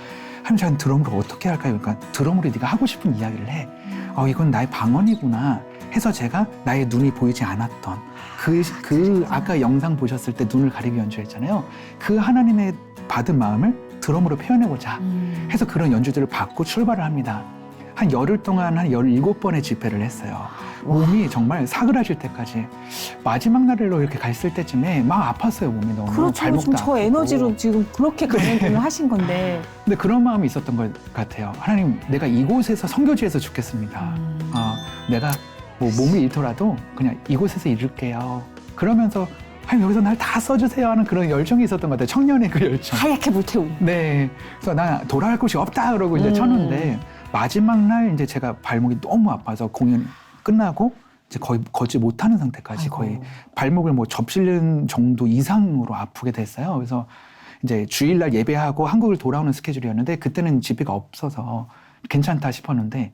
하면 제가 드럼으로 어떻게 할까요? 그러니까 드럼으로 네가 하고 싶은 이야기를 해. 이건 나의 방언이구나 해서 제가 나의 눈이 보이지 않았던 그 아까 영상 보셨을 때 눈을 가리고 연주했잖아요. 그 하나님의 받은 마음을 드럼으로 표현해보자 해서 그런 연주들을 받고 출발을 합니다. 한 열흘 동안 한 17번의 집회를 했어요. 몸이 정말 사그라질 때까지 마지막 날로 이렇게 갔을 때쯤에 막 아팠어요. 몸이 너무. 그렇죠. 발목도 지금 저 아프고. 에너지로 지금 그렇게 강연을 하신 건데. 근데 그런 마음이 있었던 것 같아요. 하나님, 내가 이곳에서 선교지에서 죽겠습니다. 내가 뭐 몸을 잃더라도 그냥 이곳에서 잃을게요. 그러면서 하나님 여기서 날 다 써주세요 하는 그런 열정이 있었던 것 같아요. 청년의 그 열정. 하얗게 불태우고. 네. 그래서 나 돌아갈 곳이 없다 그러고 이제 쳤는데 마지막 날 이제 제가 발목이 너무 아파서 공연 끝나고 이제 거의 걷지 못하는 상태까지 아이고. 거의 발목을 뭐 접시는 정도 이상으로 아프게 됐어요. 그래서 이제 주일날 예배하고 한국을 돌아오는 스케줄이었는데 그때는 집회가 없어서 괜찮다 싶었는데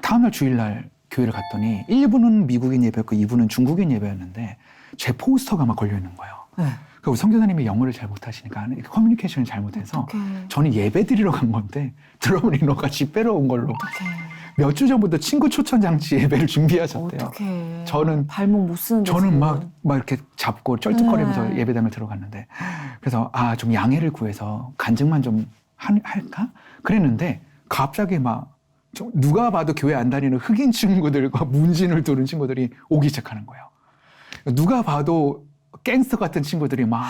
다음날 주일날 교회를 갔더니 1부는 미국인 예배였고 2부는 중국인 예배였는데 제 포스터가 막 걸려 있는 거예요. 네. 그리고 선교사님이 영어를 잘 못하시니까 커뮤니케이션을 잘못해서 어떡해. 저는 예배 드리러 간 건데 드럼 리너가 집회로 온 걸로 어떡해. 몇 주 전부터 친구 초청 장치 예배를 준비하셨대요. 어떡해. 저는 발목 못 쓰는데. 저는 지금. 막 이렇게 잡고 쩔뚝거리면서 네. 예배당을 들어갔는데 그래서 좀 양해를 구해서 간증만 좀 할까? 그랬는데 갑자기 좀 누가 봐도 교회 안 다니는 흑인 친구들과 문진을 두른 친구들이 오기 시작하는 거예요. 누가 봐도 갱스터 같은 친구들이 막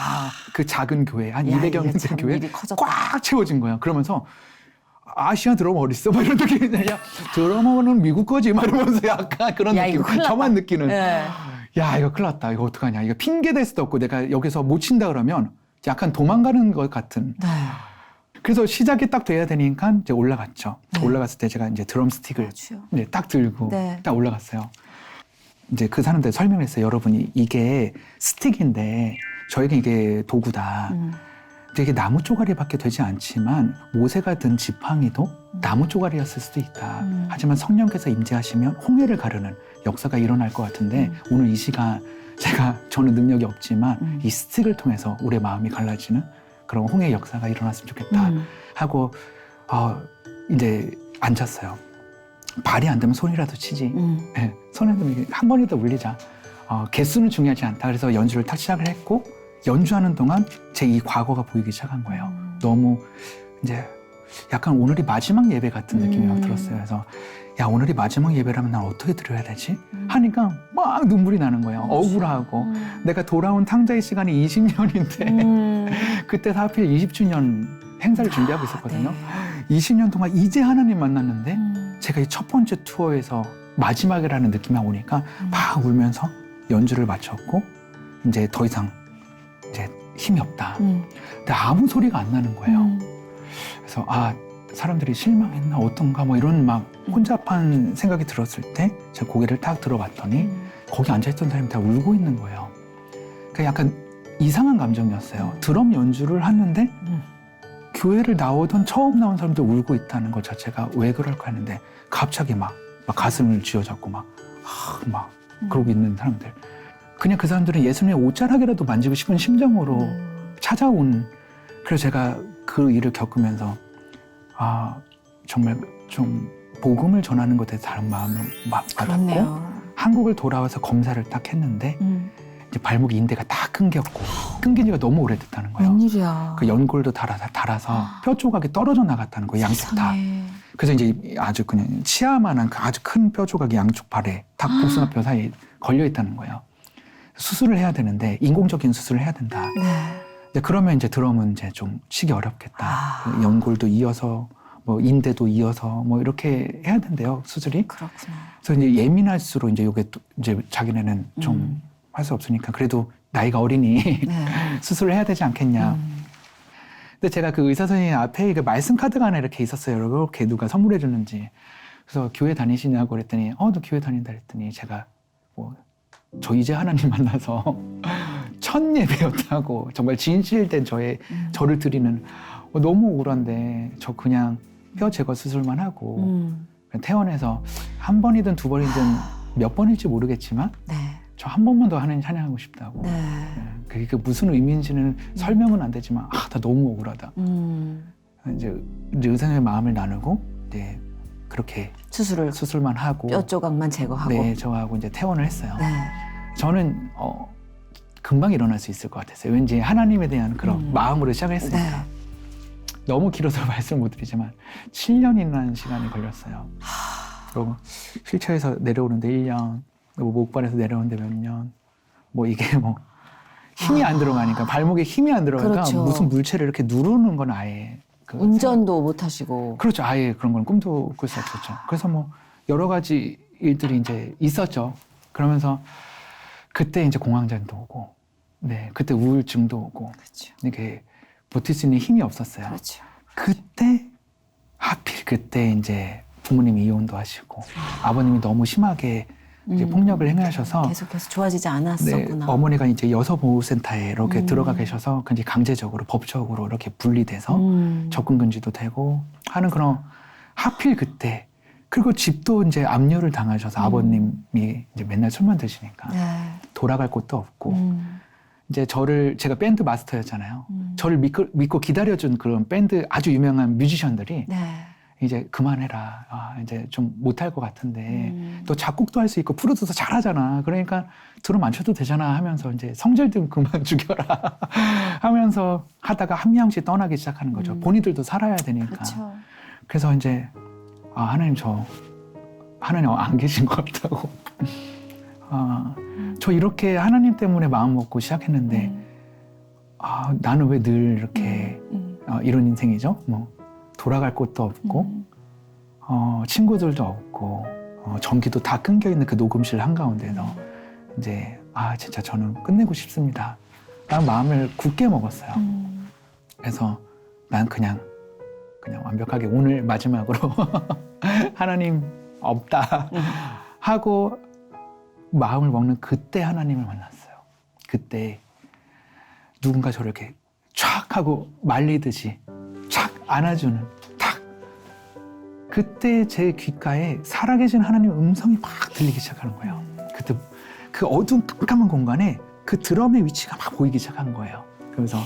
그 작은 교회 한 200여 명 된 교회 일이 커졌다. 꽉 채워진 거예요. 그러면서 아시아 드러머 어딨어? 막 이런 느낌이 야 드러머는 미국 거지? 막 이러면서 약간 그런 야, 느낌. 이거 큰일 났다. 저만 느끼는 네. 야 이거 큰일 났다. 이거 어떡하냐. 이거 핑계 댈 수도 없고 내가 여기서 못 친다 그러면 약간 도망가는 것 같은. 네. 그래서 시작이 딱 돼야 되니까 이제 올라갔죠. 네. 올라갔을 때 제가 이제 드럼 스틱을 그렇죠. 이제 딱 들고 네. 딱 올라갔어요. 이제 그 사람들 설명했어요. 여러분이 이게 스틱인데 저에게 이게 도구다. 근데 이게 나무 쪼가리밖에 되지 않지만 모세가 든 지팡이도 나무 쪼가리였을 수도 있다. 하지만 성령께서 임재하시면 홍해를 가르는 역사가 일어날 것 같은데 오늘 이 시간 저는 능력이 없지만 이 스틱을 통해서 우리의 마음이 갈라지는 그런 홍해 역사가 일어났으면 좋겠다 하고 이제 앉았어요. 발이 안 되면 손이라도 치지. 네, 손에도 한 번이라도 울리자. 개수는 중요하지 않다. 그래서 연주를 딱 시작을 했고 연주하는 동안 제 이 과거가 보이기 시작한 거예요. 너무 이제 약간 오늘이 마지막 예배 같은 느낌이 막 들었어요. 그래서 야 오늘이 마지막 예배라면 난 어떻게 드려야 되지? 하니까 막 눈물이 나는 거예요. 억울하고 내가 돌아온 탕자의 시간이 20년인데 그때 하필 20주년 행사를 준비하고 있었거든요. 네. 20년 동안 이제 하나님 만났는데 제가 이 첫 번째 투어에서 마지막이라는 느낌이 오니까 막 울면서 연주를 마쳤고 이제 더 이상 이제 힘이 없다. 근데 아무 소리가 안 나는 거예요. 그래서 사람들이 실망했나 어떤가 뭐 이런 막 혼잡한 생각이 들었을 때 제가 고개를 딱 들어봤더니 거기 앉아있던 사람이 다 울고 있는 거예요. 그러니까 약간 이상한 감정이었어요. 드럼 연주를 하는데 교회를 나오던 처음 나온 사람들 울고 있다는 것 자체가 왜 그럴까 했는데 갑자기 막 가슴을 쥐어잡고 막 그러고 있는 사람들. 그냥 그 사람들은 예수님의 옷자락이라도 만지고 싶은 심정으로 찾아온. 그래서 제가 그 일을 겪으면서 정말 좀 복음을 전하는 것에 다른 마음을 받았고 그렇네요. 한국을 돌아와서 검사를 딱 했는데 이제 발목 인대가 다 끊긴 지가 너무 오래됐다는 거예요. 웬일이야. 그 연골도 달아서 뼈 조각이 떨어져 나갔다는 거예요. 양쪽 다. 세상에. 그래서 이제 아주 그냥 치아만한 그 아주 큰 뼈 조각이 양쪽 발에 딱 복숭아 뼈 사이에 걸려 있다는 거예요. 수술을 해야 되는데 인공적인 수술을 해야 된다. 네. 이제 그러면 이제 드럼은 이제 좀 치기 어렵겠다. 그 연골도 이어서 뭐 인대도 이어서 뭐 이렇게 해야 된대요. 수술이. 그렇구나. 그래서 이제 예민할수록 이제 요게 또 이제 자기네는 좀 할 수 없으니까 그래도 나이가 어리니 네. 수술을 해야 되지 않겠냐. 근데 제가 그 의사 선생님 앞에 그 말씀 카드가 하나 이렇게 있었어요. 이렇게 누가 선물해 주는지. 그래서 교회 다니시냐고 그랬더니 너 교회 다닌다 그랬더니 제가 저 이제 하나님 만나서 첫 예배였다고 정말 진실된 저를 드리는 너무 억울한데 저 그냥 뼈 제거 수술만 하고 퇴원해서 한 번이든 두 번이든 몇 번일지 모르겠지만 네. 저 한 번만 더 하나님 찬양하고 싶다고. 네. 그게 무슨 의미인지는 설명은 안 되지만 나 너무 억울하다. 이제 의사의 마음을 나누고 네, 그렇게 수술만 하고 뼈 조각만 제거하고 네, 저하고 이제 퇴원을 했어요. 네. 저는 금방 일어날 수 있을 것 같았어요. 왠지 하나님에 대한 그런 마음으로 시작했으니까. 네. 너무 길어서 말씀 못 드리지만 7년이라는 시간이 걸렸어요. 그리고 휠체어에서 내려오는데 1년, 목발에서 내려오는데 몇 년, 이게 힘이 안 들어가니까 발목에 힘이 안 들어가니까 그렇죠. 무슨 물체를 이렇게 누르는 건 아예 운전도 못 하시고 그렇죠. 아예 그런 건 꿈도 꿀 수 없었죠. 그래서 여러 가지 일들이 이제 있었죠. 그러면서 그때 이제 공황장애도 오고, 네, 그때 우울증도 오고, 그렇죠. 이게 버틸 수 있는 힘이 없었어요. 그렇죠. 그때 하필 그때 이제 부모님이 이혼도 하시고 아버님이 너무 심하게 이제 폭력을 행하셔서 계속해서 좋아지지 네, 않았었구나. 어머니가 이제 여성보호센터에 이렇게 들어가 계셔서 굉장히 강제적으로 법적으로 이렇게 분리돼서 접근금지도 되고 하는 그런 하필 그때 그리고 집도 이제 압류를 당하셔서 아버님이 이제 맨날 술만 드시니까 네. 돌아갈 곳도 없고 이제 제가 밴드 마스터였잖아요. 저를 믿고 기다려준 그런 밴드 아주 유명한 뮤지션들이 네. 이제 그만해라. 이제 좀 못할 것 같은데 또 작곡도 할 수 있고 프로듀서 잘하잖아. 그러니까 드럼 안 쳐도 되잖아 하면서 이제 성질 좀 그만 죽여라 하면서 하다가 한 명씩 떠나기 시작하는 거죠. 본인들도 살아야 되니까. 그렇죠. 그래서 이제 하나님 하나님 안 계신 것 같다고. 저 이렇게 하나님 때문에 마음 먹고 시작했는데 나는 왜 늘 이렇게 이런 인생이죠? 돌아갈 곳도 없고 친구들도 없고 전기도 다 끊겨 있는 그 녹음실 한가운데서 이제 진짜 저는 끝내고 싶습니다. 라는 마음을 굳게 먹었어요. 그래서 난 그냥 완벽하게 오늘 마지막으로 하나님 없다 하고 마음을 먹는 그때 하나님을 만났어요. 그때 누군가 저를 이렇게 촥 하고 말리듯이 촥 안아주는 탁 그때 제 귓가에 살아계신 하나님의 음성이 막 들리기 시작하는 거예요. 그때 그 어두운 깜깜한 공간에 그 드럼의 위치가 막 보이기 시작한 거예요. 그러면서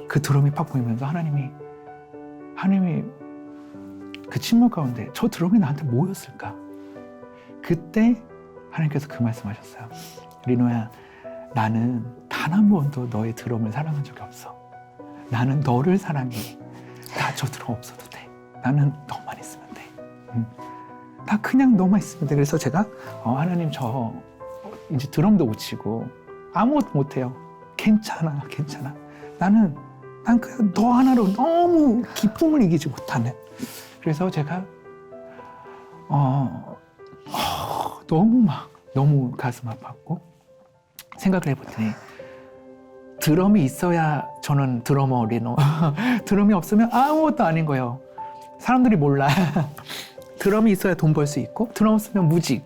그 드럼이 팍 보이면서 하나님이 그 침묵 가운데 저 드럼이 나한테 뭐였을까? 그때 하나님께서 그 말씀하셨어요. 리노야, 나는 단 한 번도 너의 드럼을 사랑한 적이 없어. 나는 너를 사랑해. 나 저 드럼 없어도 돼. 나는 너만 있으면 돼. 나 그냥 너만 있으면 돼. 그래서 제가 하나님 저 이제 드럼도 못 치고 아무것도 못해요. 괜찮아. 난 그냥 너 하나로 너무 기쁨을 이기지 못하는. 그래서 제가 너무 가슴 아팠고 생각을 해봤더니 드럼이 있어야 저는 드러머 리노. 드럼이 없으면 아무것도 아닌 거예요. 사람들이 몰라. 드럼이 있어야 돈 벌 수 있고 드럼 없으면 무직.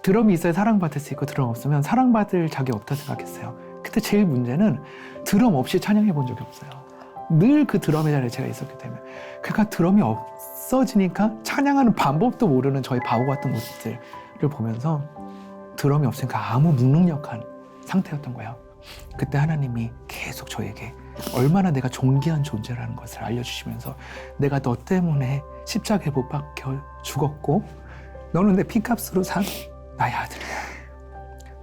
드럼이 있어야 사랑받을 수 있고 드럼 없으면 사랑받을 자격이 없다 생각했어요. 그때 제일 문제는 드럼 없이 찬양해 본 적이 없어요. 늘 그 드럼의 자리에 제가 있었기 때문에. 그러니까 드럼이 없어지니까 찬양하는 방법도 모르는 저희 바보 같은 모습들을 보면서 드럼이 없으니까 아무 무능력한 상태였던 거예요. 그때 하나님이 계속 저에게 얼마나 내가 존귀한 존재라는 것을 알려주시면서 내가 너 때문에 십자가에 못 박혀 죽었고 너는 내 피값으로 산 나의 아들이야.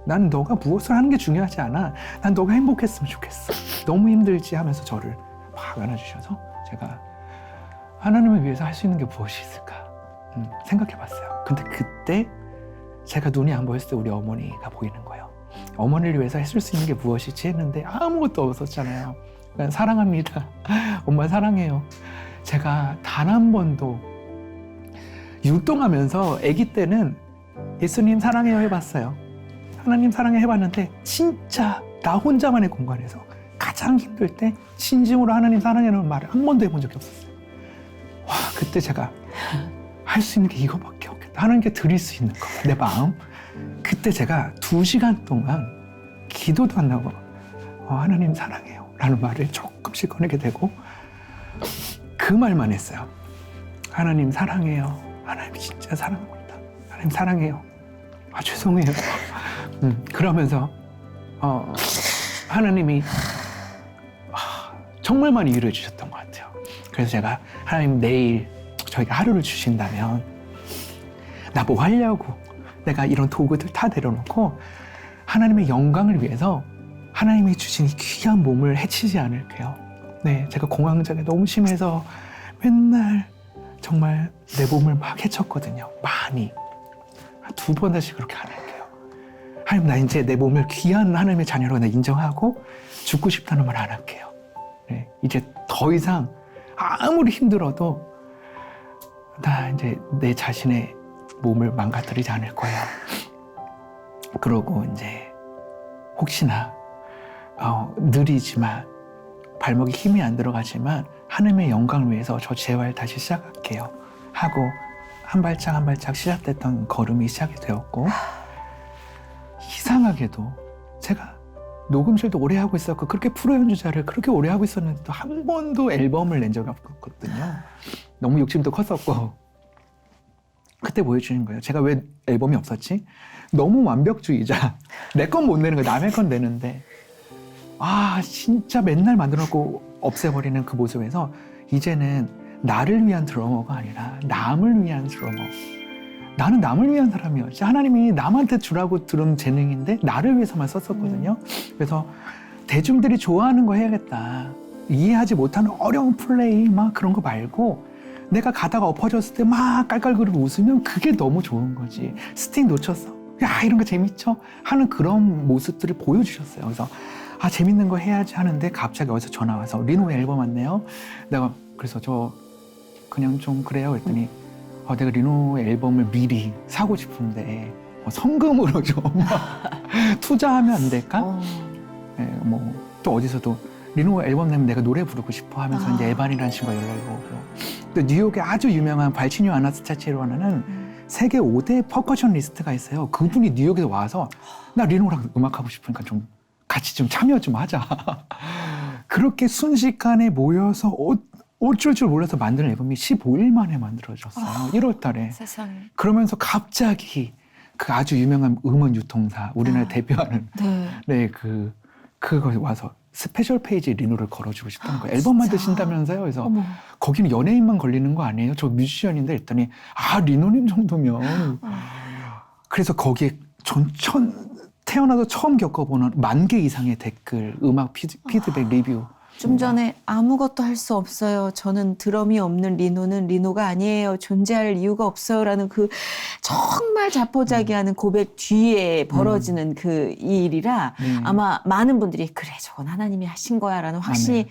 난 너가 무엇을 하는 게 중요하지 않아. 난 너가 행복했으면 좋겠어. 너무 힘들지 하면서 저를 막 안아주셔서 제가 하나님을 위해서 할 수 있는 게 무엇이 있을까 생각해봤어요. 근데 그때 제가 눈이 안 보였을 때 우리 어머니가 보이는 거예요. 어머니를 위해서 해줄 수 있는 게 무엇이지 했는데 아무것도 없었잖아요. 그러니까 사랑합니다. 엄마 사랑해요. 제가 단 한 번도 율동하면서 아기 때는 예수님 사랑해요 해봤어요. 하나님 사랑해 해봤는데 진짜 나 혼자만의 공간에서 가장 힘들 때 진심으로 하나님 사랑해라는 말을 한 번도 해본 적이 없었어요. 와, 그때 제가 할 수 있는 게 이거밖에 없겠다. 하나님께 드릴 수 있는 거, 내 마음. 그때 제가 2시간 동안 기도도 안 하고 하나님 사랑해요 라는 말을 조금씩 꺼내게 되고 그 말만 했어요. 하나님 사랑해요. 하나님 진짜 사랑합니다. 하나님 사랑해요. 죄송해요. 그러면서 하나님이 정말 많이 위로해 주셨던 것 같아요. 그래서 제가 하나님 내일 저희가 하루를 주신다면 나 뭐 하려고 내가 이런 도구들 다 내려놓고 하나님의 영광을 위해서 하나님이 주신 이 귀한 몸을 해치지 않을게요. 네, 제가 공황장애 너무 심해서 맨날 정말 내 몸을 막 해쳤거든요. 많이. 2번 다시 그렇게 안 할게요. 하나님, 나 이제 내 몸을 귀한 하나님의 자녀로 나 인정하고 죽고 싶다는 말 안 할게요. 네, 이제 더 이상 아무리 힘들어도 나 이제 내 자신의 몸을 망가뜨리지 않을 거야. 그러고 이제 혹시나 느리지만 발목에 힘이 안 들어가지만 하나님의 영광을 위해서 저 재활 다시 시작할게요 하고 한 발짝 한 발짝 시작됐던 걸음이 시작이 되었고, 이상하게도 제가 녹음실도 오래 하고 있었고 그렇게 프로 연주자를 그렇게 오래 하고 있었는데 또 한 번도 앨범을 낸 적이 없거든요. 너무 욕심도 컸었고. 그때 보여주는 거예요. 제가 왜 앨범이 없었지? 너무 완벽주의자. 내 건 못 내는 거예요. 남의 건 내는데 진짜 맨날 만들어놓고 없애버리는 그 모습에서 이제는 나를 위한 드러머가 아니라 남을 위한 드러머. 나는 남을 위한 사람이었지. 하나님이 남한테 주라고 들은 재능인데 나를 위해서만 썼었거든요. 그래서 대중들이 좋아하는 거 해야겠다. 이해하지 못하는 어려운 플레이 막 그런 거 말고 내가 가다가 엎어졌을 때 막 깔깔거리고 웃으면 그게 너무 좋은 거지. 스틱 놓쳤어. 야, 이런 거 재밌죠? 하는 그런 모습들을 보여주셨어요. 그래서 재밌는 거 해야지 하는데 갑자기 어디서 전화 와서 리노 앨범 왔네요. 내가 그래서 저 그냥 좀 그래요 그랬더니 내가 리노 앨범을 미리 사고 싶은데 성금으로 좀 투자하면 안 될까? 네, 또 어디서도 리노 앨범 내면 내가 노래 부르고 싶어 하면서 이제 에반이라는 친구가 연락이 오고, 또 뉴욕에 아주 유명한 발치뉴 아나스타치로라는 세계 5대 퍼커셔니스트가 있어요. 그분이 뉴욕에 와서 나 리노랑 음악하고 싶으니까 좀 같이 좀 참여 좀 하자. 그렇게 순식간에 모여서 어쩔 줄 몰라서 만든 앨범이 15일 만에 만들어졌어요. 1월 달에. 세상에. 그러면서 갑자기 그 아주 유명한 음원 유통사, 우리나라 대표하는 그거 와서 스페셜 페이지 리노를 걸어주고 싶다는 거예요. 앨범 만드신다면서요? 그래서 거기는 연예인만 걸리는 거 아니에요? 저 뮤지션인데 했더니 리노님 정도면. 그래서 거기에 태어나서 처음 겪어보는 10,000개 이상의 댓글, 음악 피드백, 리뷰. 좀 전에 아무것도 할 수 없어요. 저는 드럼이 없는 리노는 리노가 아니에요. 존재할 이유가 없어요라는 그 정말 자포자기하는 고백 뒤에 벌어지는 그 일이라 아마 많은 분들이 그래 저건 하나님이 하신 거야라는 확신이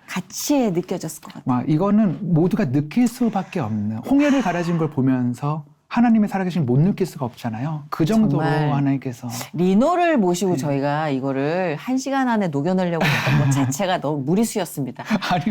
같이 느껴졌을 것 같아요. 이거는 모두가 느낄 수밖에 없는, 홍해를 가라진 걸 보면서 하나님의 살아계신 못 느낄 수가 없잖아요. 그 정도로 하나님께서. 리노를 모시고 저희가 이거를 1시간 안에 녹여내려고 했던 것 자체가 너무 무리수였습니다.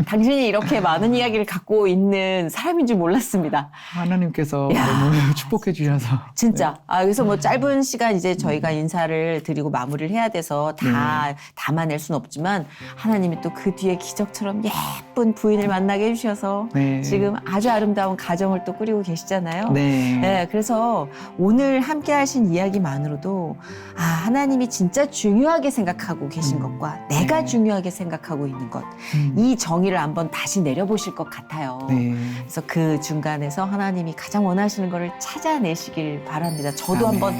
당신이 이렇게 많은 이야기를 갖고 있는 사람인 줄 몰랐습니다. 하나님께서 너무 축복해 주셔서. 진짜. 그래서 짧은 시간 이제 저희가 인사를 드리고 마무리를 해야 돼서 다 담아낼 수는 없지만 하나님이 또 그 뒤에 기적처럼 예쁜 부인을 만나게 해주셔서 지금 아주 아름다운 가정을 또 꾸리고 계시잖아요. 네, 그래서 오늘 함께 하신 이야기만으로도 하나님이 진짜 중요하게 생각하고 계신 것과 내가 중요하게 생각하고 있는 것, 이 정의를 한번 다시 내려보실 것 같아요. 그래서 그 중간에서 하나님이 가장 원하시는 것을 찾아내시길 바랍니다. 저도 한번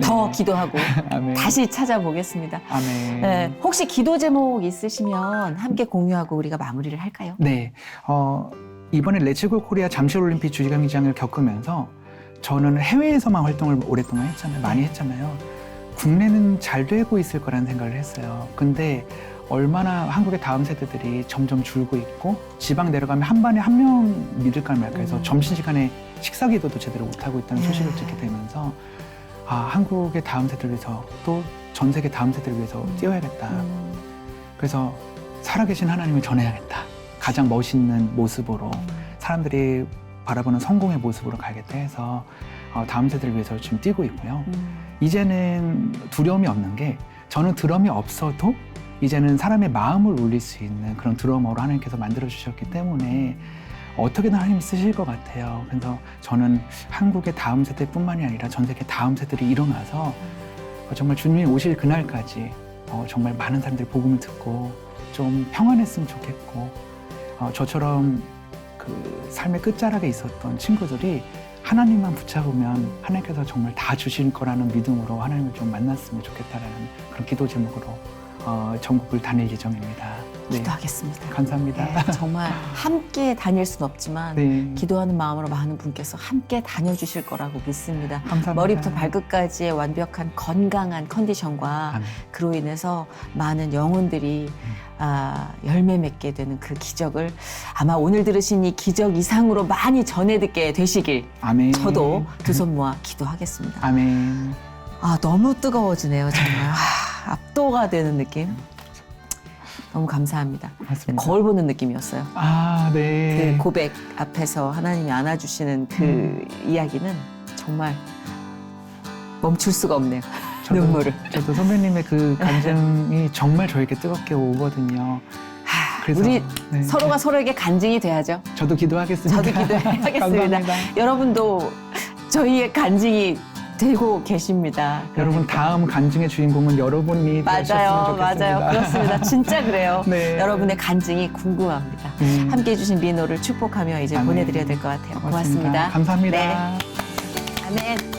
더 기도하고 다시 찾아보겠습니다. 혹시 기도 제목 있으시면 함께 공유하고 우리가 마무리를 할까요? 네, 이번에 렛츠고 코리아 잠실올림픽 주기장을 겪으면서 저는 해외에서만 활동을 오랫동안 했잖아요. 많이 했잖아요. 국내는 잘 되고 있을 거라는 생각을 했어요. 근데 얼마나 한국의 다음 세대들이 점점 줄고 있고 지방 내려가면 한 반에 한 명 믿을까 말까 해서 점심시간에 식사기도도 제대로 못하고 있다는 소식을 듣게 되면서 한국의 다음 세대를 위해서 또 전 세계 다음 세대를 위해서 뛰어야겠다. 그래서 살아계신 하나님을 전해야겠다. 가장 멋있는 모습으로 사람들이 바라보는 성공의 모습으로 가겠다 해서 다음 세대를 위해서 지금 뛰고 있고요. 이제는 두려움이 없는 게 저는 드럼이 없어도 이제는 사람의 마음을 울릴 수 있는 그런 드러머로 하나님께서 만들어주셨기 때문에 어떻게든 하나님이 쓰실 것 같아요. 그래서 저는 한국의 다음 세대뿐만이 아니라 전 세계 다음 세대들이 일어나서 정말 주님이 오실 그날까지 정말 많은 사람들이 복음을 듣고 좀 평안했으면 좋겠고 저처럼 그 삶의 끝자락에 있었던 친구들이 하나님만 붙잡으면 하나님께서 정말 다 주실 거라는 믿음으로 하나님을 좀 만났으면 좋겠다라는 그런 기도 제목으로 전국을 다닐 예정입니다. 네. 기도하겠습니다. 감사합니다. 네, 정말 함께 다닐 순 없지만 네. 기도하는 마음으로 많은 분께서 함께 다녀주실 거라고 믿습니다. 감사합니다. 머리부터 발끝까지의 완벽한 건강한 컨디션과 아멘. 그로 인해서 많은 영혼들이 열매 맺게 되는 그 기적을 아마 오늘 들으신 이 기적 이상으로 많이 전해 듣게 되시길 아멘. 저도 두 손 모아 기도하겠습니다. 아멘. 너무 뜨거워지네요. 정말 압도가 되는 느낌. 너무 감사합니다. 맞습니다. 거울 보는 느낌이었어요. 네. 그 고백 앞에서 하나님이 안아주시는 그 이야기는 정말 멈출 수가 없네요. 눈물을. 저도 선배님의 그 감정이 정말 저에게 뜨겁게 오거든요. 그래서 우리 네. 서로가 서로에게 간증이 돼야죠. 저도 기도하겠습니다. 저도 기도하겠습니다. 감사합니다. 여러분도 저희의 간증이 되고 계십니다. 여러분 다음 간증의 주인공은 여러분이 되셨으면 좋겠습니다. 맞아요. 그렇습니다. 진짜 그래요. 네. 여러분의 간증이 궁금합니다. 함께 해주신 리노를 축복하며 이제 아멘. 보내드려야 될 것 같아요. 고맙습니다. 고맙습니다. 감사합니다. 네. 아멘.